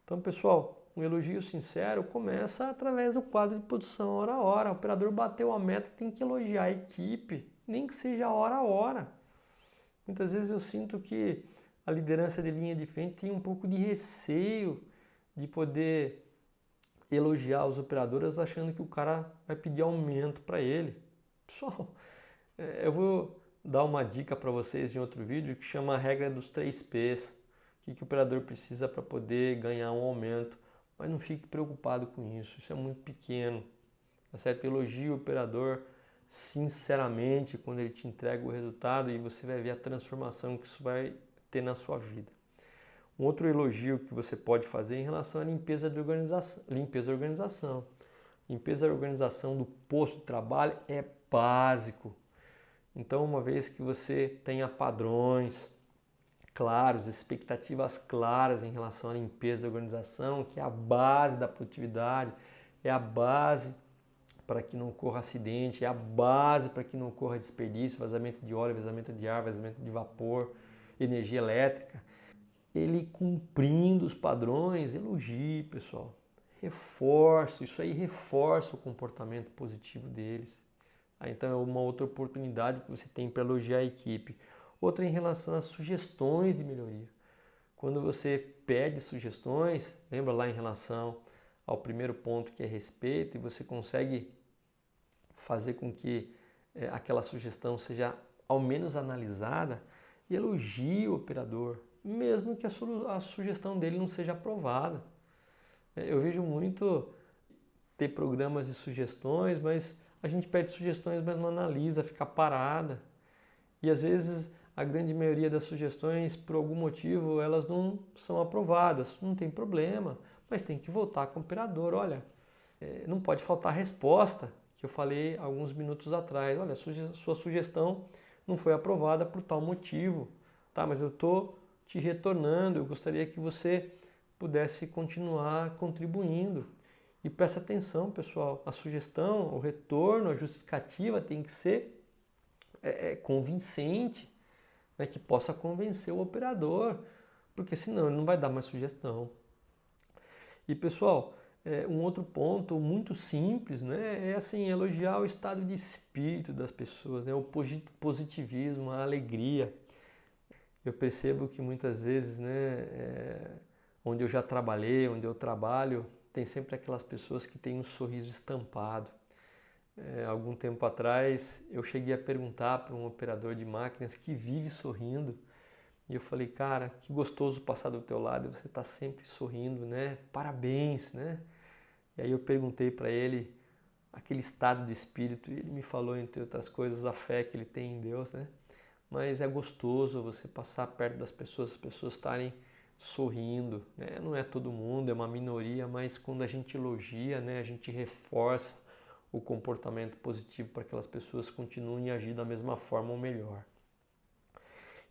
Então, pessoal, um elogio sincero começa através do quadro de produção hora a hora. O operador bateu a meta, tem que elogiar a equipe, nem que seja hora a hora. Muitas vezes eu sinto que a liderança de linha de frente tem um pouco de receio de poder elogiar os operadores achando que o cara vai pedir aumento para ele. Pessoal, eu vou dar uma dica para vocês em outro vídeo que chama a regra dos 3 P's. O que o operador precisa para poder ganhar um aumento. Mas não fique preocupado com isso, isso é muito pequeno. Tá certo? Elogie o operador sinceramente quando ele te entrega o resultado e você vai ver a transformação que isso vai ter na sua vida. Um outro elogio que você pode fazer é em relação à limpeza de organização. Limpeza e organização do posto de trabalho é básico. Então, uma vez que você tenha padrões claros, expectativas claras em relação à limpeza e organização, que é a base da produtividade, é a base para que não ocorra acidente, é a base para que não ocorra desperdício, vazamento de óleo, vazamento de ar, vazamento de vapor, energia elétrica. Ele cumprindo os padrões, elogie, pessoal. Reforce, isso aí reforça o comportamento positivo deles. Então é uma outra oportunidade que você tem para elogiar a equipe. Outra em relação às sugestões de melhoria. Quando você pede sugestões, lembra lá em relação ao primeiro ponto que é respeito, e você consegue fazer com que aquela sugestão seja ao menos analisada, e elogie o operador, mesmo que a sugestão dele não seja aprovada. Eu vejo muito ter programas de sugestões, mas a gente pede sugestões, mas não analisa, fica parada. E às vezes a grande maioria das sugestões, por algum motivo, elas não são aprovadas. Não tem problema, mas tem que voltar com o operador. Olha, não pode faltar resposta, que eu falei alguns minutos atrás. Olha, sua sugestão não foi aprovada por tal motivo, tá? Mas eu estou te retornando, eu gostaria que você pudesse continuar contribuindo. E presta atenção, pessoal, a sugestão, o retorno, a justificativa tem que ser convincente, né, que possa convencer o operador, porque senão ele não vai dar mais sugestão. E pessoal, um outro ponto muito simples, né, é assim, elogiar o estado de espírito das pessoas, né, o positivismo, a alegria. Eu percebo que muitas vezes, né, onde eu já trabalhei, onde eu trabalho, tem sempre aquelas pessoas que têm um sorriso estampado. Algum tempo atrás eu cheguei a perguntar para um operador de máquinas que vive sorrindo, e eu falei, cara, que gostoso passar do teu lado, você está sempre sorrindo, né? Parabéns, né? E aí eu perguntei para ele aquele estado de espírito, e ele me falou, entre outras coisas, a fé que ele tem em Deus, né? Mas é gostoso você passar perto das pessoas, as pessoas estarem sorrindo, né? Não é todo mundo, é uma minoria, mas quando a gente elogia, né, a gente reforça o comportamento positivo para que aquelas pessoas continuem a agir da mesma forma ou melhor.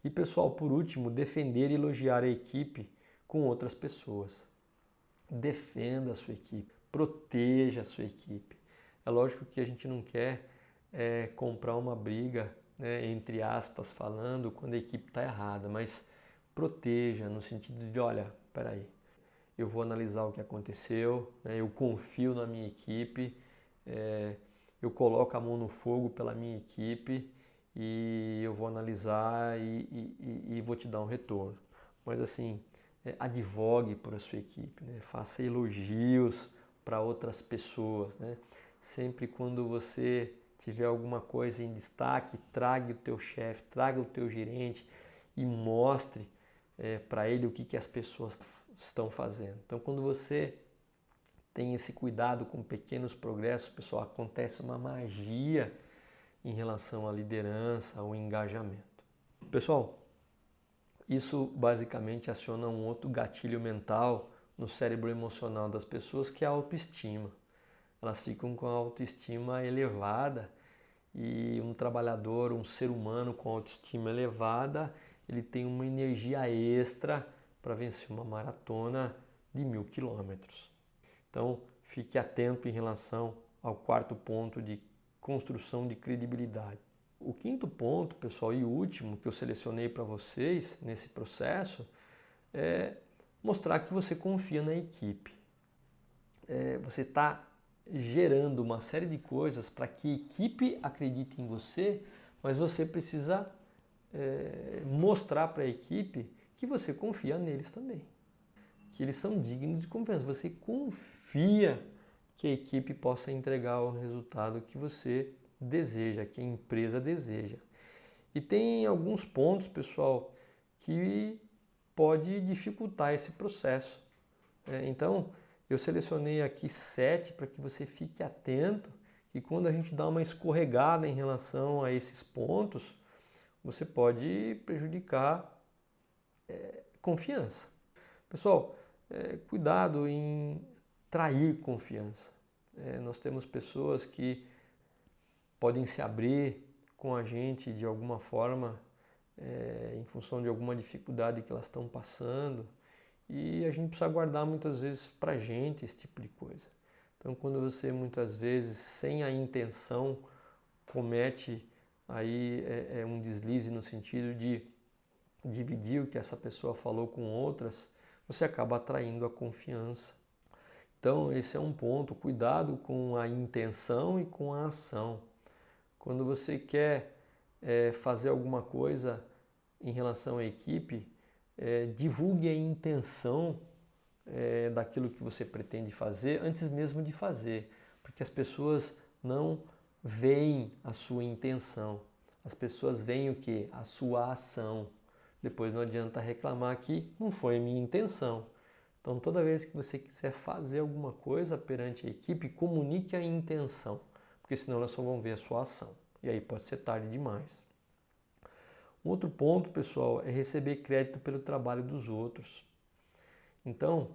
E pessoal, por último, defender e elogiar a equipe com outras pessoas. Defenda a sua equipe, proteja a sua equipe. É lógico que a gente não quer comprar uma briga, né, entre aspas, falando, quando a equipe está errada, mas proteja no sentido de, olha, peraí, eu vou analisar o que aconteceu, né, eu confio na minha equipe, eu coloco a mão no fogo pela minha equipe e eu vou analisar e vou te dar um retorno. Mas assim, advogue por a sua equipe, né? Faça elogios para outras pessoas, né? Sempre quando você tiver alguma coisa em destaque, traga o teu chefe, traga o teu gerente e mostre para ele o que as pessoas estão fazendo. Então, quando você tem esse cuidado com pequenos progressos, pessoal, acontece uma magia em relação à liderança, ao engajamento. Pessoal, isso basicamente aciona um outro gatilho mental no cérebro emocional das pessoas, que é a autoestima. Elas ficam com a autoestima elevada e um trabalhador, um ser humano com autoestima elevada, ele tem uma energia extra para vencer uma maratona de 1000 quilômetros. Então, fique atento em relação ao quarto ponto de construção de credibilidade. O quinto ponto, pessoal, e o último que eu selecionei para vocês nesse processo é mostrar que você confia na equipe. Você está gerando uma série de coisas para que a equipe acredite em você, mas você precisa mostrar para a equipe que você confia neles também, que eles são dignos de confiança. Você confia que a equipe possa entregar o resultado que você deseja, que a empresa deseja. E tem alguns pontos, pessoal, que pode dificultar esse processo. Então, eu selecionei aqui 7 para que você fique atento, que quando a gente dá uma escorregada em relação a esses pontos, você pode prejudicar confiança. Pessoal, cuidado em trair confiança. Nós temos pessoas que podem se abrir com a gente de alguma forma, em função de alguma dificuldade que elas estão passando, e a gente precisa guardar muitas vezes para a gente esse tipo de coisa. Então, quando você muitas vezes, sem a intenção, comete aí um deslize no sentido de dividir o que essa pessoa falou com outras, você acaba atraindo a confiança. Então, esse é um ponto, cuidado com a intenção e com a ação. Quando você quer fazer alguma coisa em relação à equipe, divulgue a intenção daquilo que você pretende fazer antes mesmo de fazer, porque as pessoas não veem a sua intenção, as pessoas veem o que? A sua ação. Depois não adianta reclamar que não foi a minha intenção. Então, toda vez que você quiser fazer alguma coisa perante a equipe, comunique a intenção, porque senão elas só vão ver a sua ação. E aí pode ser tarde demais. Um outro ponto, pessoal, é receber crédito pelo trabalho dos outros. Então,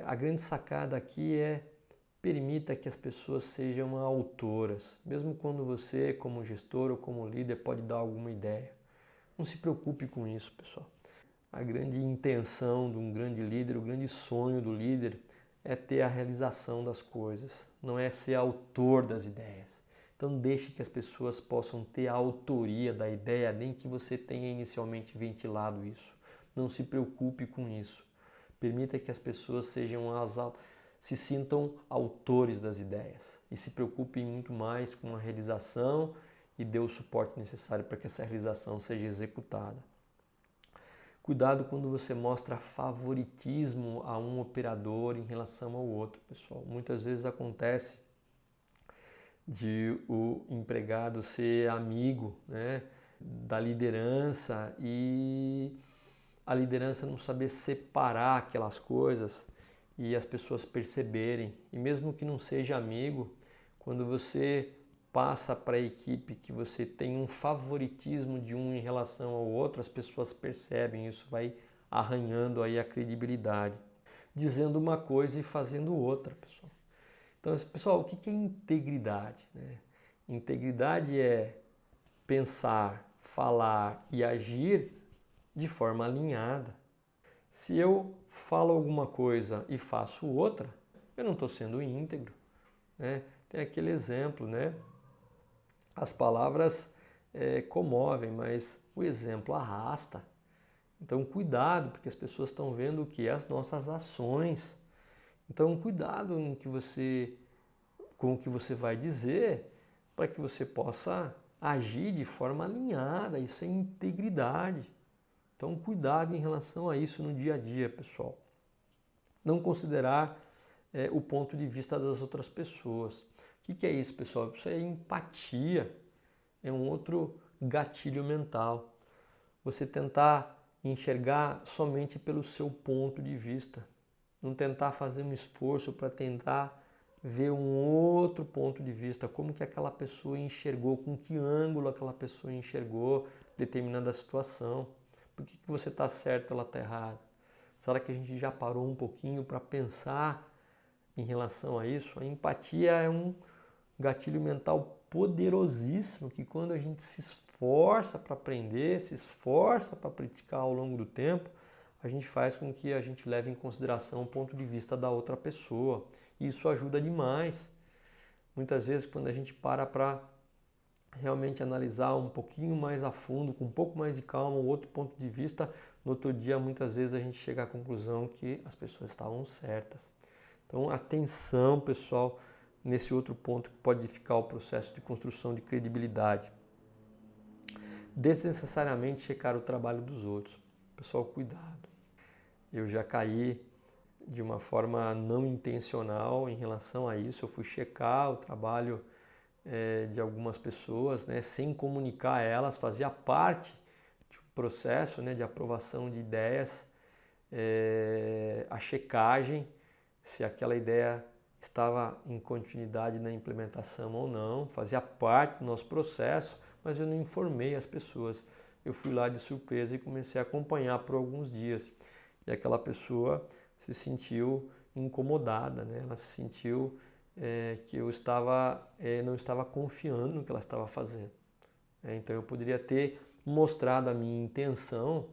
a grande sacada aqui permita que as pessoas sejam autoras, mesmo quando você, como gestor ou como líder, pode dar alguma ideia. Não se preocupe com isso, pessoal. A grande intenção de um grande líder, o grande sonho do líder é ter a realização das coisas, não é ser autor das ideias. Então deixe que as pessoas possam ter a autoria da ideia, nem que você tenha inicialmente ventilado isso. Não se preocupe com isso. Permita que as pessoas se sintam autores das ideias e se preocupem muito mais com a realização e dê o suporte necessário para que essa realização seja executada. Cuidado quando você mostra favoritismo a um operador em relação ao outro, pessoal. Muitas vezes acontece de o empregado ser amigo, né, da liderança e a liderança não saber separar aquelas coisas e as pessoas perceberem. E mesmo que não seja amigo, quando você passa para a equipe que você tem um favoritismo de um em relação ao outro, as pessoas percebem, isso vai arranhando aí a credibilidade, dizendo uma coisa e fazendo outra, pessoal. Então, pessoal, o que é integridade, né? Integridade é pensar, falar e agir de forma alinhada. Se eu falo alguma coisa e faço outra, eu não estou sendo íntegro, né? Tem aquele exemplo, né? As palavras comovem, mas o exemplo arrasta. Então, cuidado, porque as pessoas estão vendo o que? As nossas ações. Então, cuidado com o que você vai dizer, para que você possa agir de forma alinhada. Isso é integridade. Então, cuidado em relação a isso no dia a dia, pessoal. Não considerar o ponto de vista das outras pessoas. O que é isso, pessoal? Isso é empatia. É um outro gatilho mental. Você tentar enxergar somente pelo seu ponto de vista. Não tentar fazer um esforço para tentar ver um outro ponto de vista, como que aquela pessoa enxergou, com que ângulo aquela pessoa enxergou determinada situação. Por que você está certo e ela está errada? Será que a gente já parou um pouquinho para pensar em relação a isso? A empatia é um gatilho mental poderosíssimo que quando a gente se esforça para aprender, se esforça para praticar ao longo do tempo, a gente faz com que a gente leve em consideração o ponto de vista da outra pessoa. E isso ajuda demais. Muitas vezes, quando a gente para realmente analisar um pouquinho mais a fundo, com um pouco mais de calma, o outro ponto de vista, no outro dia, muitas vezes a gente chega à conclusão que as pessoas estavam certas. Então, atenção, pessoal, nesse outro ponto que pode dificultar o processo de construção de credibilidade. Desnecessariamente checar o trabalho dos outros. Pessoal, cuidado. Eu já caí de uma forma não intencional em relação a isso. Eu fui checar o trabalho de algumas pessoas, né, sem comunicar a elas, fazia parte de um processo, né, de aprovação de ideias, a checagem, se aquela ideia estava em continuidade na implementação ou não, fazia parte do nosso processo, mas eu não informei as pessoas. Eu fui lá de surpresa e comecei a acompanhar por alguns dias. E aquela pessoa se sentiu incomodada, né? Ela se sentiu que eu não estava confiando no que ela estava fazendo. Então eu poderia ter mostrado a minha intenção,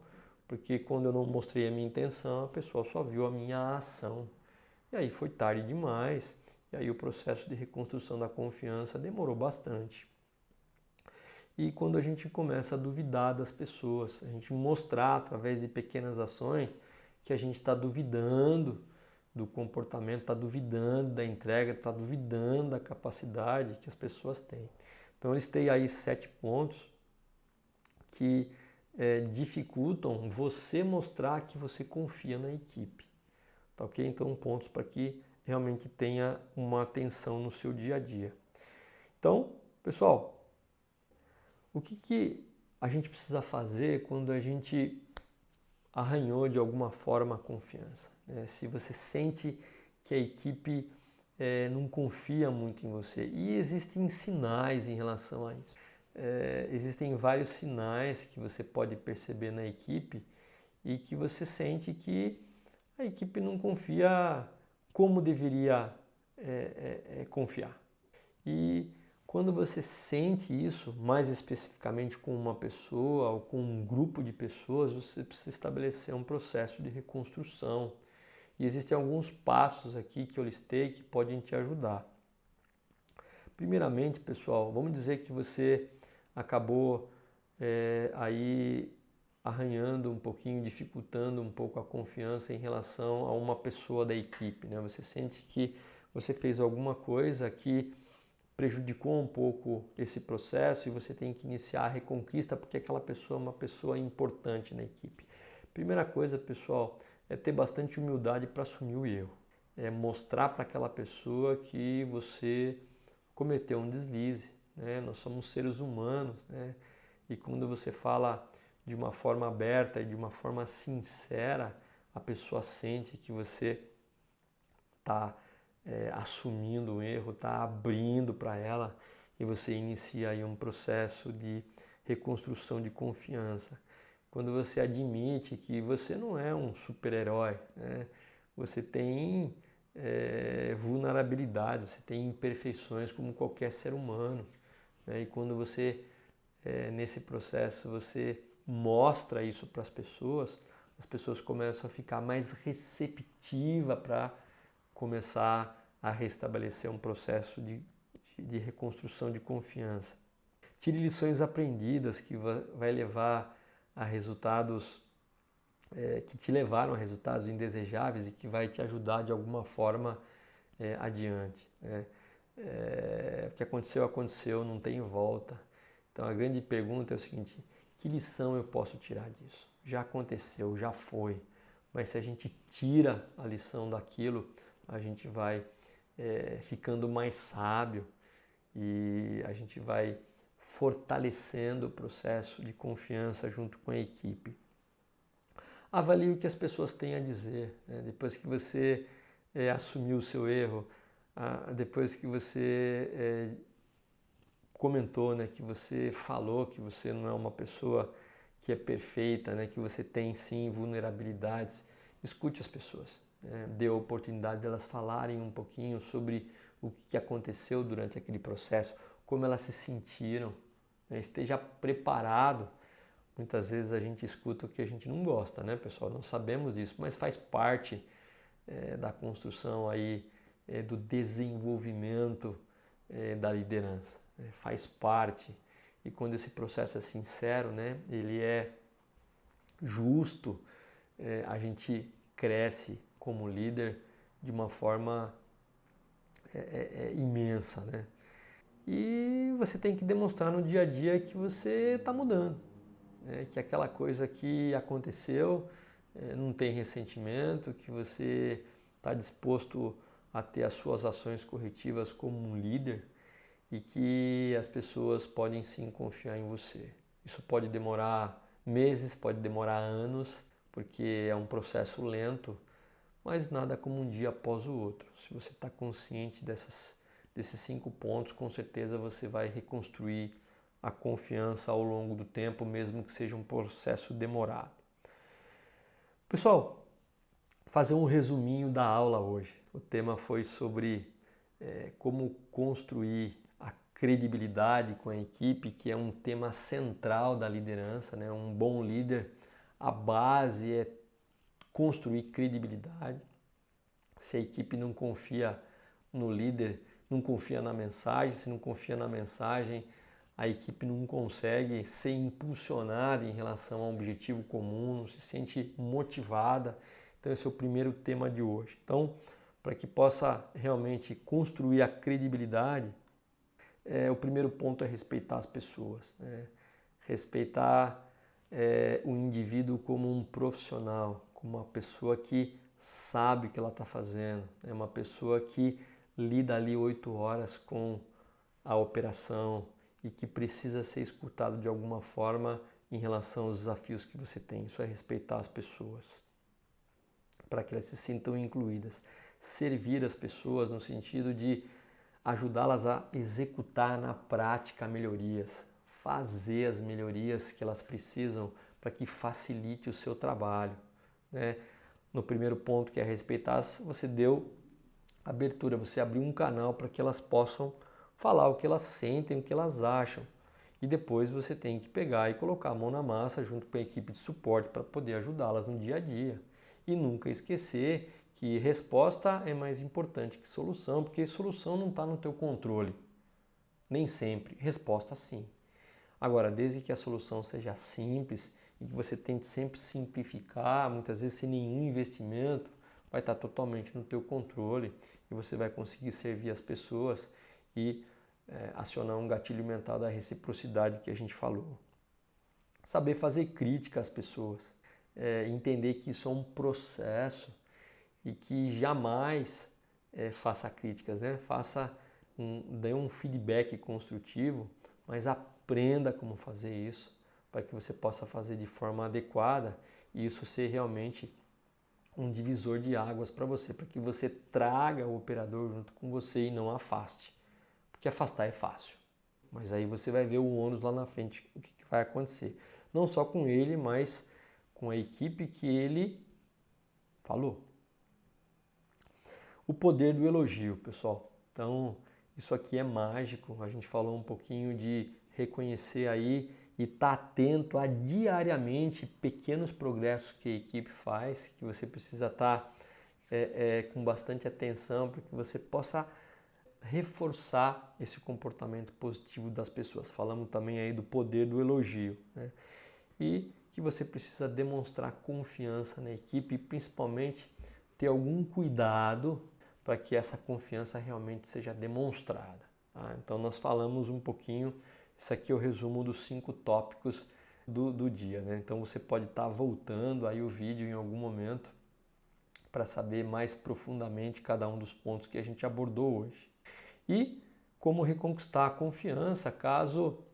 porque quando eu não mostrei a minha intenção, a pessoa só viu a minha ação. E aí foi tarde demais, e aí o processo de reconstrução da confiança demorou bastante. E quando a gente começa a duvidar das pessoas, a gente mostrar através de pequenas ações que a gente está duvidando do comportamento, está duvidando da entrega, está duvidando da capacidade que as pessoas têm. Então eu listei aí 7 pontos que dificultam você mostrar que você confia na equipe. Tá ok? Então pontos para que realmente tenha uma atenção no seu dia a dia. Então, pessoal, o que a gente precisa fazer quando a gente arranhou de alguma forma a confiança? Se você sente que a equipe não confia muito em você. E existem sinais em relação a isso. Existem vários sinais que você pode perceber na equipe e que você sente que a equipe não confia como deveria confiar. E quando você sente isso, mais especificamente com uma pessoa ou com um grupo de pessoas, você precisa estabelecer um processo de reconstrução. E existem alguns passos aqui que eu listei que podem te ajudar. Primeiramente, pessoal, vamos dizer que você acabou aí arranhando um pouquinho, dificultando um pouco a confiança em relação a uma pessoa da equipe, né? Você sente que você fez alguma coisa que prejudicou um pouco esse processo e você tem que iniciar a reconquista porque aquela pessoa é uma pessoa importante na equipe. Primeira coisa, pessoal, é ter bastante humildade para assumir o erro. É mostrar para aquela pessoa que você cometeu um deslize, né? Nós somos seres humanos, né? E quando você fala de uma forma aberta e de uma forma sincera, a pessoa sente que você está assumindo o erro, está abrindo para ela e você inicia aí um processo de reconstrução de confiança. Quando você admite que você não é um super-herói, né? Você tem vulnerabilidade, você tem imperfeições como qualquer ser humano, né? E quando você, nesse processo, você mostra isso para as pessoas começam a ficar mais receptivas para começar a restabelecer um processo de reconstrução de confiança. Tire lições aprendidas que vai levar a resultados que te levaram a resultados indesejáveis e que vai te ajudar de alguma forma adiante. Né? O que aconteceu, aconteceu, não tem volta. Então a grande pergunta é o seguinte: que lição eu posso tirar disso? Já aconteceu, já foi, mas se a gente tira a lição daquilo, a gente vai ficando mais sábio e a gente vai fortalecendo o processo de confiança junto com a equipe. Avalie o que as pessoas têm a dizer, né? Depois que você assumiu o seu erro, depois que você comentou, né, que você falou que você não é uma pessoa que é perfeita, né, que você tem sim vulnerabilidades, escute as pessoas, né? Dê a oportunidade delas falarem um pouquinho sobre o que aconteceu durante aquele processo, como elas se sentiram, né? Esteja preparado. Muitas vezes a gente escuta o que a gente não gosta, né, pessoal? Não sabemos disso, mas faz parte da construção aí do desenvolvimento da liderança, né? Faz parte. E quando esse processo é sincero, né, ele é justo, a gente cresce como líder de uma forma imensa, né? E você tem que demonstrar no dia a dia que você está mudando, né? Que aquela coisa que aconteceu não tem ressentimento, que você está disposto a ter as suas ações corretivas como um líder e que as pessoas podem sim confiar em você. Isso pode demorar meses, pode demorar anos, porque é um processo lento, mas nada como um dia após o outro. Se você está consciente desses 5 pontos, com certeza você vai reconstruir a confiança ao longo do tempo, mesmo que seja um processo demorado. Pessoal, fazer um resuminho da aula hoje. O tema foi sobre como construir a credibilidade com a equipe, que é um tema central da liderança, né? Um bom líder, a base é construir credibilidade. Se a equipe não confia no líder, não confia na mensagem, se não confia na mensagem, a equipe não consegue ser impulsionada em relação a um objetivo comum, não se sente motivada. Então esse é o primeiro tema de hoje. Então, para que possa realmente construir a credibilidade, o primeiro ponto é respeitar as pessoas, né? Respeitar o indivíduo como um profissional, como uma pessoa que sabe o que ela está fazendo, é uma pessoa que lida ali 8 horas com a operação e que precisa ser escutado de alguma forma em relação aos desafios que você tem. Isso é respeitar as pessoas, para que elas se sintam incluídas. Servir as pessoas no sentido de ajudá-las a executar na prática melhorias, fazer as melhorias que elas precisam para que facilite o seu trabalho, né? No primeiro ponto, que é respeitar, você deu abertura, você abriu um canal para que elas possam falar o que elas sentem, o que elas acham. E depois você tem que pegar e colocar a mão na massa junto com a equipe de suporte para poder ajudá-las no dia a dia. E nunca esquecer que resposta é mais importante que solução, porque solução não está no teu controle. Nem sempre. Resposta sim. Agora, desde que a solução seja simples e que você tente sempre simplificar, muitas vezes sem nenhum investimento, vai estar totalmente no teu controle e você vai conseguir servir as pessoas e acionar um gatilho mental da reciprocidade que a gente falou. Saber fazer crítica às pessoas, entender que isso é um processo e que jamais faça críticas, né? Dê um feedback construtivo, mas aprenda como fazer isso para que você possa fazer de forma adequada e isso ser realmente um divisor de águas para você, para que você traga o operador junto com você e não afaste. Porque afastar é fácil, mas aí você vai ver o ônus lá na frente, o que vai acontecer. Não só com ele, mas com a equipe que ele falou. O poder do elogio, pessoal. Então, isso aqui é mágico. A gente falou um pouquinho de reconhecer aí e estar atento a diariamente pequenos progressos que a equipe faz, que você precisa estar com bastante atenção para que você possa reforçar esse comportamento positivo das pessoas. Falamos também aí do poder do elogio, né? E que você precisa demonstrar confiança na equipe e principalmente ter algum cuidado para que essa confiança realmente seja demonstrada. Tá? Então nós falamos um pouquinho, isso aqui é o resumo dos 5 tópicos do dia, né? Então você pode estar voltando aí o vídeo em algum momento para saber mais profundamente cada um dos pontos que a gente abordou hoje. E como reconquistar a confiança caso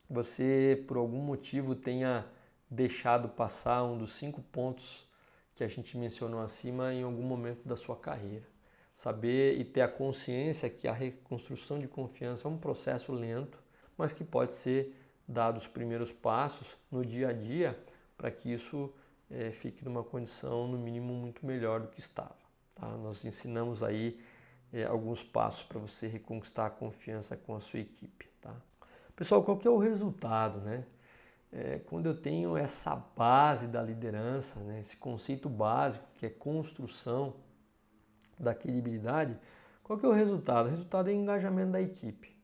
você por algum motivo tenha deixado passar um dos 5 pontos que a gente mencionou acima em algum momento da sua carreira. Saber e ter a consciência que a reconstrução de confiança é um processo lento, mas que pode ser dado os primeiros passos no dia a dia para que isso fique numa condição no mínimo muito melhor do que estava. Tá? Nós ensinamos aí alguns passos para você reconquistar a confiança com a sua equipe. Tá? Pessoal, qual que é o resultado, né? Quando eu tenho essa base da liderança, né, esse conceito básico que é construção da credibilidade, qual que é o resultado? O resultado é o engajamento da equipe.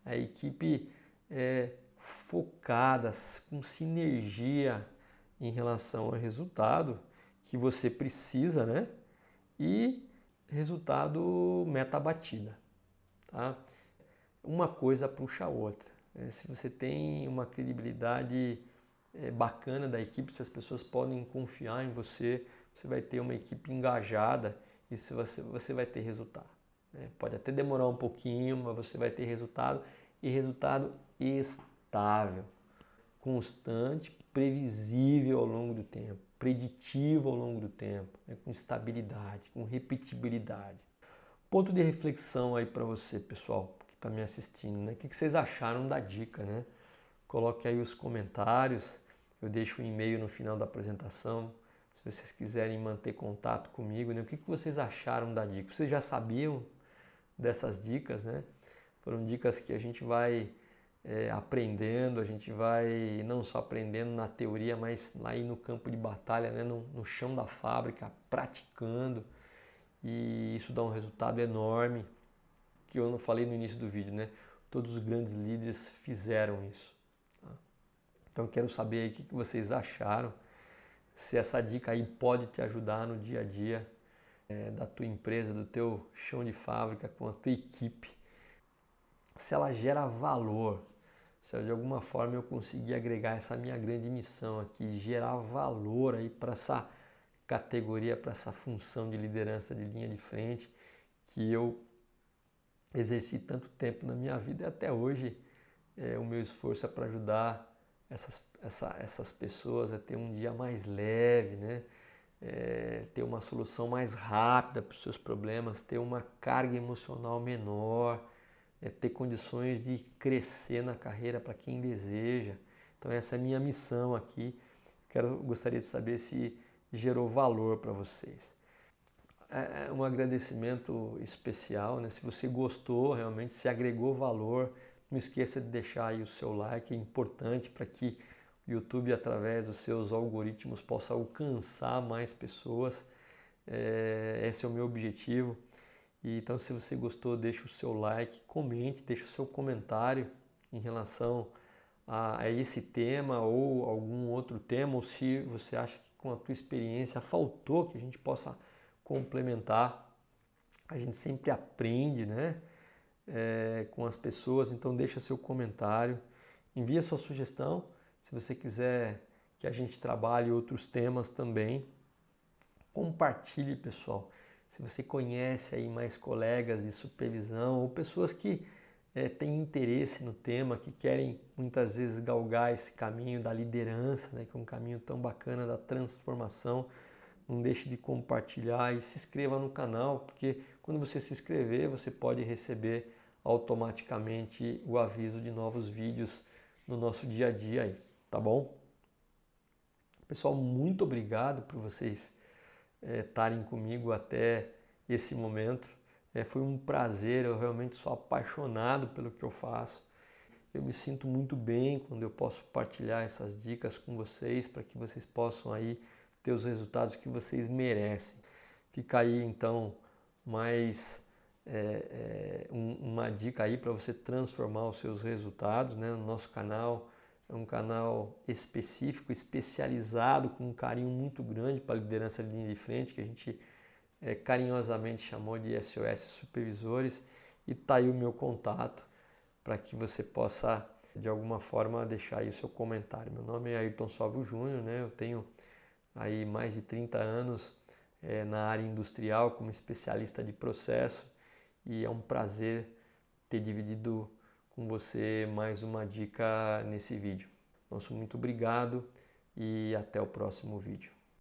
A equipe é focada, com sinergia em relação ao resultado que você precisa, né? E resultado meta batida, tá? Uma coisa puxa a outra. Se você tem uma credibilidade bacana da equipe, se as pessoas podem confiar em você, você vai ter uma equipe engajada e você vai ter resultado. Pode até demorar um pouquinho, mas você vai ter resultado e resultado estável, constante, previsível ao longo do tempo, preditivo ao longo do tempo, com estabilidade, com repetibilidade. Ponto de reflexão aí para você, pessoal, que está me assistindo, né? O que vocês acharam da dica, né? Coloque aí os comentários, eu deixo o e-mail no final da apresentação, se vocês quiserem manter contato comigo, né? O que vocês acharam da dica? Vocês já sabiam dessas dicas, né? Foram dicas que a gente vai aprendendo, a gente vai não só aprendendo na teoria, mas lá aí no campo de batalha, né? no chão da fábrica, praticando. E isso dá um resultado enorme, que eu não falei no início do vídeo, né? Todos os grandes líderes fizeram isso. Tá? Então eu quero saber aí o que vocês acharam, se essa dica aí pode te ajudar no dia a dia da tua empresa, do teu chão de fábrica, com a tua equipe, se ela gera valor, se de alguma forma eu conseguir agregar essa minha grande missão aqui, gerar valor aí para essa categoria, para essa função de liderança de linha de frente que eu exerci tanto tempo na minha vida e até hoje o meu esforço é para ajudar essas pessoas a ter um dia mais leve, né? Ter uma solução mais rápida para os seus problemas, ter uma carga emocional menor, ter condições de crescer na carreira para quem deseja. Então essa é a minha missão aqui. Gostaria de saber se gerou valor para vocês. Um agradecimento especial, né? Se você gostou, realmente se agregou valor, não esqueça de deixar aí o seu like, é importante para que o YouTube, através dos seus algoritmos, possa alcançar mais pessoas. Esse é o meu objetivo. Então, se você gostou, deixa o seu like, comente, deixa o seu comentário em relação a esse tema ou algum outro tema, ou se você acha que com a tua experiência faltou que a gente possa complementar. A gente sempre aprende, né? Com as pessoas, então deixa seu comentário, envia sua sugestão. Se você quiser que a gente trabalhe outros temas também, compartilhe, pessoal. Se você conhece aí mais colegas de supervisão ou pessoas que têm interesse no tema, que querem muitas vezes galgar esse caminho da liderança, né, que é um caminho tão bacana da transformação, não deixe de compartilhar e se inscreva no canal, porque quando você se inscrever, você pode receber automaticamente o aviso de novos vídeos no nosso dia a dia aí, tá bom? Pessoal, muito obrigado por vocês estarem comigo até esse momento. Foi um prazer, eu realmente sou apaixonado pelo que eu faço. Eu me sinto muito bem quando eu posso partilhar essas dicas com vocês para que vocês possam aí ter os resultados que vocês merecem. Fica aí então mais uma dica aí para você transformar os seus resultados, né? O nosso canal é um canal específico, especializado, com um carinho muito grande para a liderança de linha de frente, que a gente carinhosamente chamou de SOS Supervisores, e tá aí o meu contato para que você possa de alguma forma deixar aí o seu comentário. Meu nome é Ayrton Salvo Júnior, né? Eu tenho aí mais de 30 anos na área industrial como especialista de processo, e é um prazer ter dividido com você mais uma dica nesse vídeo. Nosso muito obrigado e até o próximo vídeo.